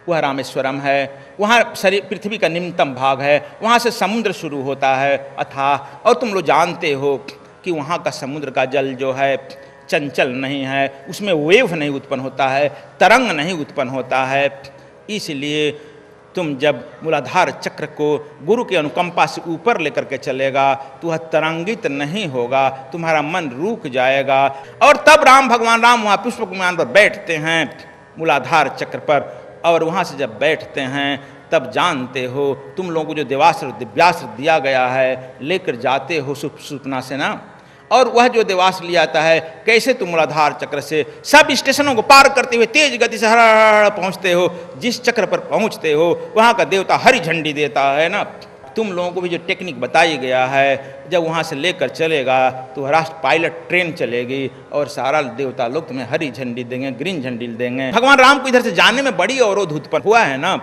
वह रामेश्वरम है, वहाँ शरीर पृथ्वी का निम्नतम भाग है, वहाँ से समुद्र शुरू होता है अथाह। और तुम लोग जानते हो कि वहाँ का समुद्र का जल जो है चंचल नहीं है, उसमें वेव नहीं उत्पन्न होता है, तरंग नहीं उत्पन्न होता है। इसलिए तुम जब मूलाधार चक्र को गुरु की अनुकंपा से ऊपर लेकर के चलेगा तो वह तरंगित नहीं होगा, तुम्हारा मन रुक जाएगा। और तब भगवान राम वहाँ पुष्पक विमान पर बैठते हैं मूलाधार चक्र पर, और वहाँ से जब बैठते हैं तब जानते हो तुम लोगों को जो देवास्त्र दिव्यास्त्र दिया गया है लेकर जाते हो सुपना से ना, और वह जो देवास्त्र लिया जाता है कैसे तुम मूलाधार चक्र से सब स्टेशनों को पार करते हुए तेज गति से हर पहुँचते हो। जिस चक्र पर पहुँचते हो वहाँ का देवता हरी झंडी देता है ना। तुम लोगों को भी जो टेक्निक बताई गया है, जब वहाँ से लेकर चलेगा तो राष्ट्र पायलट ट्रेन चलेगी और सारा देवता लोग तुम्हें हरी झंडी देंगे, ग्रीन झंडी देंगे। भगवान राम को इधर से जाने में बड़ी अवरोध उत्पन्न हुआ है ना,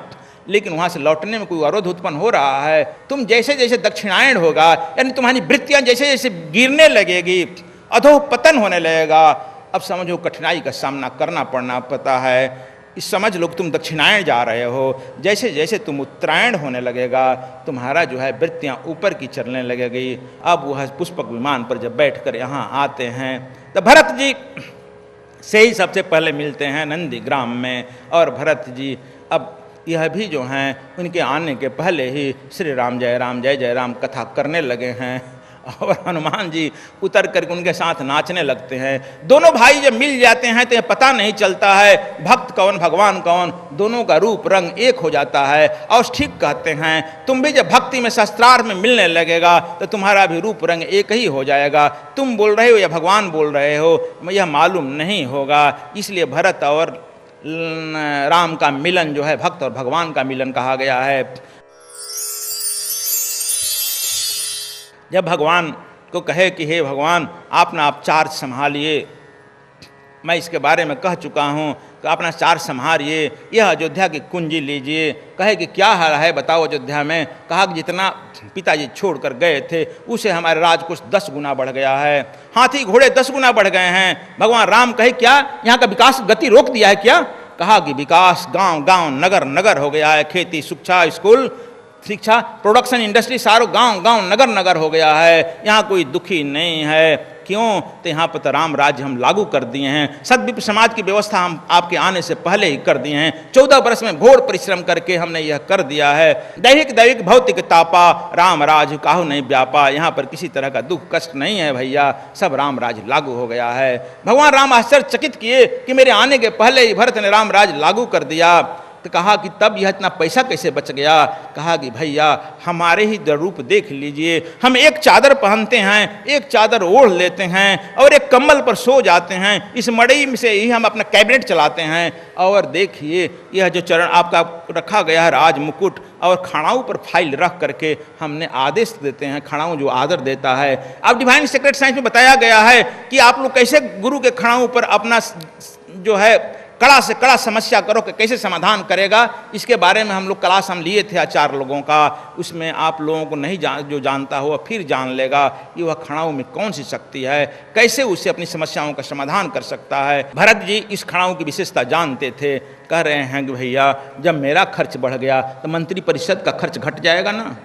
लेकिन वहाँ से लौटने में कोई अवरोध उत्पन्न हो रहा है। तुम जैसे जैसे दक्षिणायन होगा, यानी तुम्हारी वृत्तियाँ जैसे जैसे गिरने लगेगी, अधो पतन होने लगेगा। अब समझो कठिनाई का सामना करना पड़ता है। इस समझ लो तुम दक्षिणायन जा रहे हो, जैसे जैसे तुम उत्तरायण होने लगेगा तुम्हारा जो है वृत्तियाँ ऊपर की चलने लगेगी। अब वह पुष्पक विमान पर जब बैठकर यहाँ आते हैं तो भरत जी से ही सबसे पहले मिलते हैं नंदीग्राम में। और भरत जी अब यह भी जो हैं उनके आने के पहले ही श्री राम जय जय राम कथा करने लगे हैं। और हनुमान जी उतर करके उनके साथ नाचने लगते हैं। दोनों भाई जब मिल जाते हैं तो यह पता नहीं चलता है भक्त कौन भगवान कौन, दोनों का रूप रंग एक हो जाता है। और ठीक कहते हैं तुम भी जब भक्ति में शस्त्रार्थ में मिलने लगेगा तो तुम्हारा भी रूप रंग एक ही हो जाएगा। तुम बोल रहे हो या भगवान बोल रहे हो यह मालूम नहीं होगा। इसलिए भरत और राम का मिलन जो है भक्त और भगवान का मिलन कहा गया है। जब भगवान को कहे कि हे भगवान आप चार्ज संभालिए, मैं इसके बारे में कह चुका हूँ कि अपना चार्ज संभालिए, यह अयोध्या की कुंजी लीजिए। कहे कि क्या हाल है बताओ अयोध्या में। कहा कि जितना पिताजी छोड़कर गए थे उसे हमारे राजकोष 10 गुना बढ़ गया है, हाथी घोड़े 10 गुना बढ़ गए हैं। भगवान राम कहे क्या यहाँ का विकास गति रोक दिया है क्या। कहा कि विकास गांव गांव नगर नगर हो गया है, खेती शिक्षा स्कूल शिक्षा प्रोडक्शन इंडस्ट्री सारो गांव गांव नगर नगर हो गया है, यहाँ कोई दुखी नहीं है। क्यों तो यहाँ पर तो राम राज्य हम लागू कर दिए हैं, सद्विप समाज की व्यवस्था हम आपके आने से पहले ही कर दिए हैं। 14 वर्ष में घोर परिश्रम करके हमने यह कर दिया है। दैहिक भौतिक तापा राम राज काहू नहीं व्यापा, यहाँ पर किसी तरह का दुख कष्ट नहीं है भैया, सब राम राज लागू हो गया है। भगवान राम आश्चर्यचकित किए कि मेरे आने के पहले ही भरत ने राम राज लागू कर दिया। तो कहा कि तब यह इतना पैसा कैसे बच गया। कहा कि भैया हमारे ही रूप देख लीजिए, हम एक चादर पहनते हैं, एक चादर ओढ़ लेते हैं और एक कंबल पर सो जाते हैं, इस मड़ई से ही हम अपना कैबिनेट चलाते हैं। और देखिए यह जो चरण आपका रखा गया है राज मुकुट, और खड़ाऊ पर फाइल रख करके हमने आदेश देते हैं, खड़ाऊ जो आदर देता है। अब डिवाइन सीक्रेट साइंस में बताया गया है कि आप लोग कैसे गुरु के खड़ाऊ पर अपना जो है कड़ा से कड़ा समस्या करो कि कैसे समाधान करेगा। इसके बारे में हम लोग क्लास हम लिए थे आचार्य लोगों का, उसमें आप लोगों को नहीं जो जानता हो फिर जान लेगा कि वह खड़ाऊ में कौन सी शक्ति है, कैसे उससे अपनी समस्याओं का समाधान कर सकता है। भरत जी इस खड़ाऊ की विशेषता जानते थे। कह रहे हैं कि भैया जब मेरा खर्च बढ़ गया तो मंत्री परिषद का खर्च घट जाएगा ना,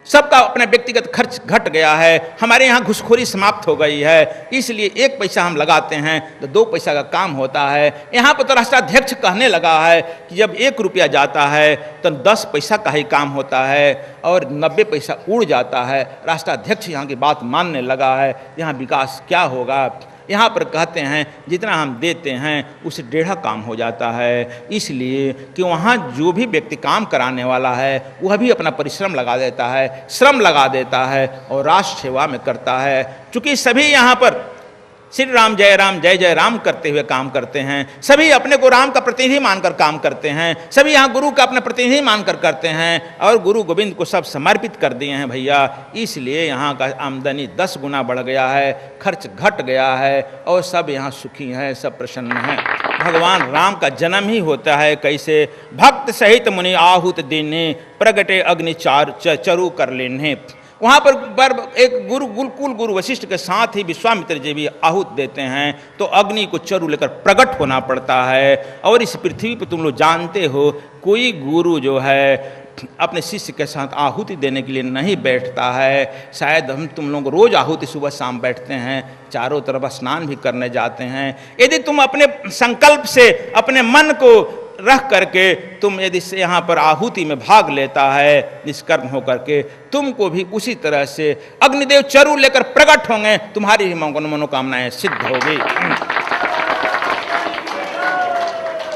सबका अपना व्यक्तिगत खर्च घट गया है। हमारे यहाँ घुसखोरी समाप्त हो गई है, इसलिए 1 पैसा हम लगाते हैं तो 2 पैसा का काम होता है। यहाँ पर तो राष्ट्राध्यक्ष कहने लगा है कि जब 1 रुपया जाता है तो 10 पैसा का ही काम होता है और 90 पैसा उड़ जाता है। राष्ट्राध्यक्ष यहाँ की बात मानने लगा है। यहाँ विकास क्या होगा? यहाँ पर कहते हैं जितना हम देते हैं उससे 1.5 काम हो जाता है, इसलिए कि वहाँ जो भी व्यक्ति काम कराने वाला है वह भी अपना परिश्रम लगा देता है, श्रम लगा देता है और राष्ट्र सेवा में करता है। चूँकि सभी यहाँ पर श्री राम जय जय राम करते हुए काम करते हैं, सभी अपने को राम का प्रतिनिधि मानकर काम करते हैं, सभी यहाँ गुरु का अपना प्रतिनिधि मानकर करते हैं और गुरु गोविंद को सब समर्पित कर दिए हैं भैया। इसलिए यहाँ का आमदनी 10 गुना बढ़ गया है, खर्च घट गया है और सब यहाँ सुखी हैं, सब प्रसन्न हैं। भगवान राम का जन्म ही होता है कैसे? भक्त सहित मुनि आहुत देने, प्रगटे अग्नि चरु कर लेने। वहाँ पर एक कुल गुरु वशिष्ठ के साथ ही विश्वामित्र जी भी आहुत देते हैं तो अग्नि को चरु लेकर प्रकट होना पड़ता है। और इस पृथ्वी पर तुम लोग जानते हो कोई गुरु जो है अपने शिष्य के साथ आहुति देने के लिए नहीं बैठता है। शायद हम तुम लोग रोज आहुति सुबह शाम बैठते हैं, चारों तरफ स्नान भी करने जाते हैं। यदि तुम अपने संकल्प से अपने मन को रख करके तुम यदि से यहाँ पर आहुति में भाग लेता है निष्कर्म होकर के, तुमको भी उसी तरह से अग्निदेव चरु लेकर प्रकट होंगे, तुम्हारी ही मनोकामनाएं सिद्ध होगी।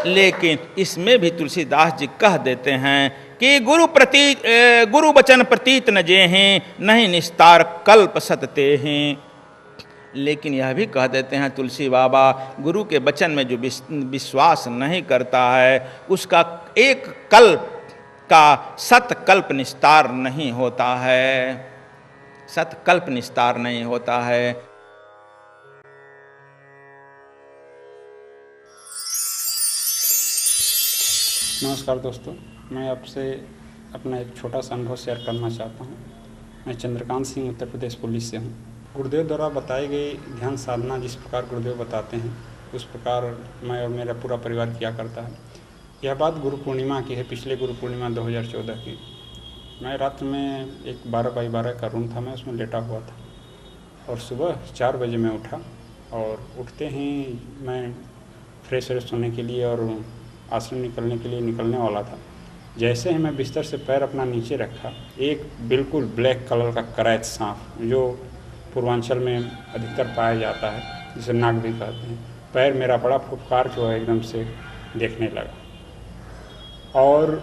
लेकिन इसमें भी तुलसीदास जी कह देते हैं कि गुरु वचन प्रतीत न जेहि, नहीं निस्तार कल्प सतते हैं। लेकिन यह भी कह देते हैं तुलसी बाबा, गुरु के वचन में जो विश्वास नहीं करता है उसका एक कल्प का सतकल्प निस्तार नहीं होता है, सतकल्प निस्तार नहीं होता है। नमस्कार दोस्तों, मैं आपसे अपना एक छोटा सा अनुभव शेयर करना चाहता हूँ। मैं चंद्रकांत सिंह उत्तर प्रदेश पुलिस से हूँ। गुरुदेव द्वारा बताई गई ध्यान साधना जिस प्रकार गुरुदेव बताते हैं उस प्रकार मैं और मेरा पूरा परिवार किया करता है। यह बात गुरु पूर्णिमा की है, पिछले गुरु पूर्णिमा 2014 की। मैं रात में एक 12x12 का रूम था, मैं उसमें लेटा हुआ था और सुबह 4 बजे मैं उठा और उठते ही मैं फ्रेश होने के लिए और आश्रम निकलने के लिए निकलने वाला था। जैसे ही मैं बिस्तर से पैर अपना नीचे रखा, एक बिल्कुल ब्लैक कलर का करैत सांप जो पूर्वांचल में अधिकतर पाया जाता है, जिसे नाग भी कहते हैं, पैर मेरा बड़ा फुफकार जो है एकदम से देखने लगा और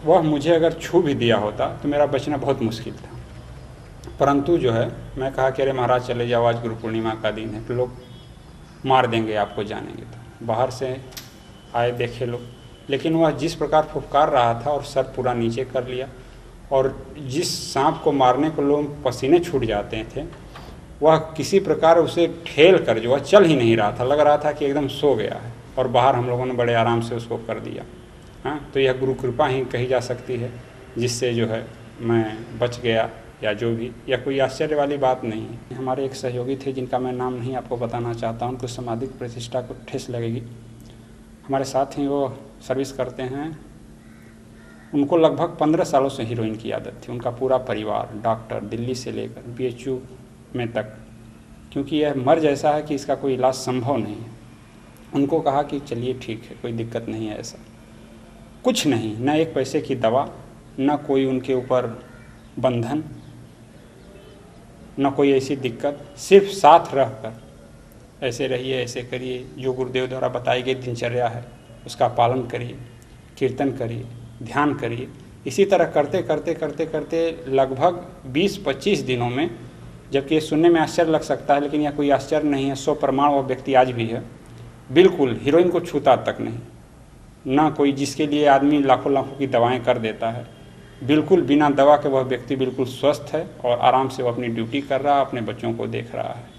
वह मुझे अगर छू भी दिया होता तो मेरा बचना बहुत मुश्किल था। परंतु जो है मैं कहा कि अरे महाराज चले जाओ, आज गुरु पूर्णिमा का दिन है, तो लोग मार देंगे आपको जानेंगे। तो बाहर से आए देखे लोग, लेकिन वह जिस प्रकार फुफकार रहा था और सर पूरा नीचे कर लिया और जिस सांप को मारने को लोग पसीने छूट जाते थे वह किसी प्रकार उसे ठेल कर जो वह चल ही नहीं रहा था, लग रहा था कि एकदम सो गया है और बाहर हम लोगों ने बड़े आराम से उसको कर दिया। हाँ, तो यह गुरु कृपा ही कही जा सकती है जिससे जो है मैं बच गया या जो भी, या कोई आश्चर्य वाली बात नहीं है। हमारे एक सहयोगी थे जिनका मैं नाम नहीं आपको बताना चाहता, उनको सामाजिक प्रतिष्ठा को ठेस लगेगी। हमारे साथ ही वो सर्विस करते हैं। उनको लगभग 15 सालों से हीरोइन की आदत थी। उनका पूरा परिवार डॉक्टर दिल्ली से लेकर BHU में तक, क्योंकि यह मर्ज ऐसा है कि इसका कोई इलाज संभव नहीं है। उनको कहा कि चलिए ठीक है, कोई दिक्कत नहीं है, ऐसा कुछ नहीं, न 1 पैसे की दवा, न कोई उनके ऊपर बंधन, न कोई ऐसी दिक्कत, सिर्फ साथ रहकर ऐसे रहिए, ऐसे करिए, जो गुरुदेव द्वारा बताई गई दिनचर्या है उसका पालन करिए, कीर्तन करिए, ध्यान करिए। इसी तरह करते करते करते करते लगभग 20-25 दिनों में, जबकि ये सुनने में आश्चर्य लग सकता है लेकिन यह कोई आश्चर्य नहीं है, 100 प्रमाण वो व्यक्ति आज भी है, बिल्कुल हीरोइन को छूता तक नहीं, ना कोई जिसके लिए आदमी लाखों लाखों की दवाएं कर देता है, बिल्कुल बिना दवा के वह व्यक्ति बिल्कुल स्वस्थ है और आराम से वो अपनी ड्यूटी कर रहा है, अपने बच्चों को देख रहा है।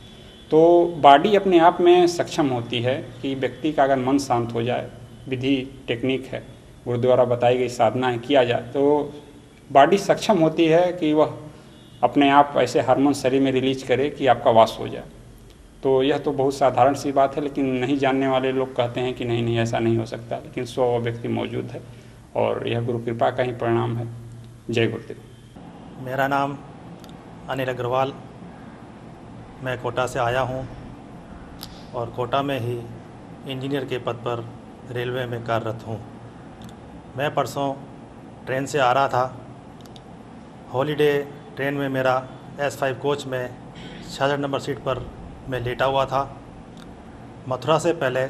तो बॉडी अपने आप में सक्षम होती है कि व्यक्ति का अगर मन शांत हो जाए, विधि टेक्निक है, गुरु द्वारा बताई गई साधना है, किया जाए तो बॉडी सक्षम होती है कि वह अपने आप ऐसे हार्मोन शरीर में रिलीज करे कि आपका वास हो जाए। तो यह तो बहुत साधारण सी बात है, लेकिन नहीं जानने वाले लोग कहते हैं कि नहीं नहीं ऐसा नहीं हो सकता, लेकिन 100 व्यक्ति मौजूद है और यह गुरु कृपा का ही परिणाम है। जय गुरुदेव। मेरा नाम अनिल अग्रवाल, मैं कोटा से आया हूँ और कोटा में ही इंजीनियर के पद पर रेलवे में कार्यरत हूँ। मैं परसों ट्रेन से आ रहा था। हॉलीडे ट्रेन में मेरा S5 कोच में 66 नंबर सीट पर मैं लेटा हुआ था। मथुरा से पहले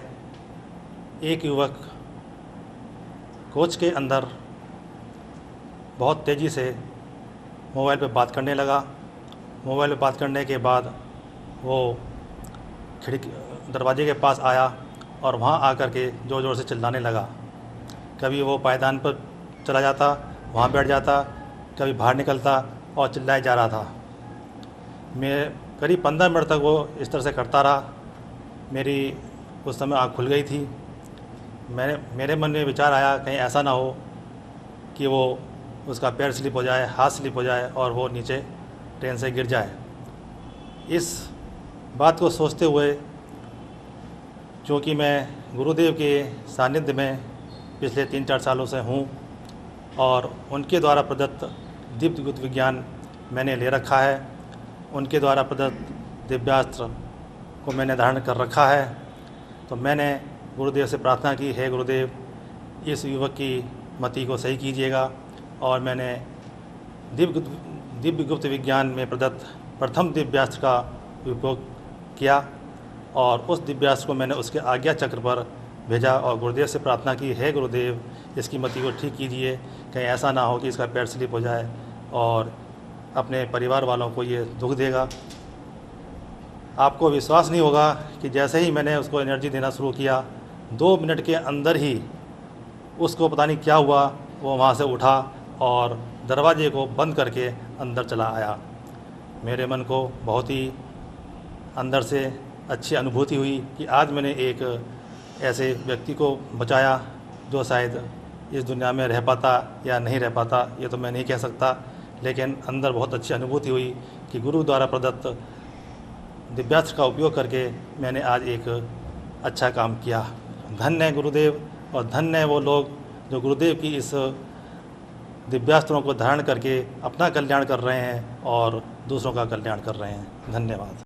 एक युवक कोच के अंदर बहुत तेज़ी से मोबाइल पे बात करने लगा। मोबाइल पे बात करने के बाद वो खिड़की दरवाजे के पास आया और वहाँ आकर के ज़ोर ज़ोर से चिल्लाने लगा। कभी वो पायदान पर चला जाता, वहाँ बैठ जाता, कभी बाहर निकलता और चिल्लाए जा रहा था। मैं करीब 15 मिनट तक वो इस तरह से करता रहा। मेरी उस समय आँख खुल गई थी। मेरे मन में विचार आया कहीं ऐसा ना हो कि वो उसका पैर स्लिप हो जाए, हाथ स्लिप हो जाए और वो नीचे ट्रेन से गिर जाए। इस बात को सोचते हुए, क्योंकि मैं गुरुदेव के सानिध्य में पिछले 3-4 सालों से हूँ और उनके द्वारा प्रदत्त दिव्य गुप्त विज्ञान मैंने ले रखा है, उनके द्वारा प्रदत्त दिव्यास्त्र को मैंने धारण कर रखा है, तो मैंने गुरुदेव से प्रार्थना की, हे गुरुदेव, इस युवक की मति को सही कीजिएगा। और मैंने दिव्य गुप्त विज्ञान में प्रदत्त प्रथम दिव्यास्त्र का उपयोग किया और उस दिव्यास्त्र को मैंने उसके आज्ञा चक्र पर भेजा और गुरुदेव से प्रार्थना की, हे गुरुदेव, इसकी मति को ठीक कीजिए, कहीं ऐसा ना हो कि इसका पैर स्लिप हो जाए और अपने परिवार वालों को ये दुख देगा। आपको विश्वास नहीं होगा कि जैसे ही मैंने उसको एनर्जी देना शुरू किया, 2 मिनट के अंदर ही उसको पता नहीं क्या हुआ, वो वहाँ से उठा और दरवाजे को बंद करके अंदर चला आया। मेरे मन को बहुत ही अंदर से अच्छी अनुभूति हुई कि आज मैंने एक ऐसे व्यक्ति को बचाया जो शायद इस दुनिया में रह पाता या नहीं रह पाता, ये तो मैं नहीं कह सकता, लेकिन अंदर बहुत अच्छी अनुभूति हुई कि गुरु द्वारा प्रदत्त दिव्यास्त्र का उपयोग करके मैंने आज एक अच्छा काम किया। धन्य है गुरुदेव और धन्य है वो लोग जो गुरुदेव की इस दिव्यास्त्रों को धारण करके अपना कल्याण कर रहे हैं और दूसरों का कल्याण कर रहे हैं। धन्यवाद।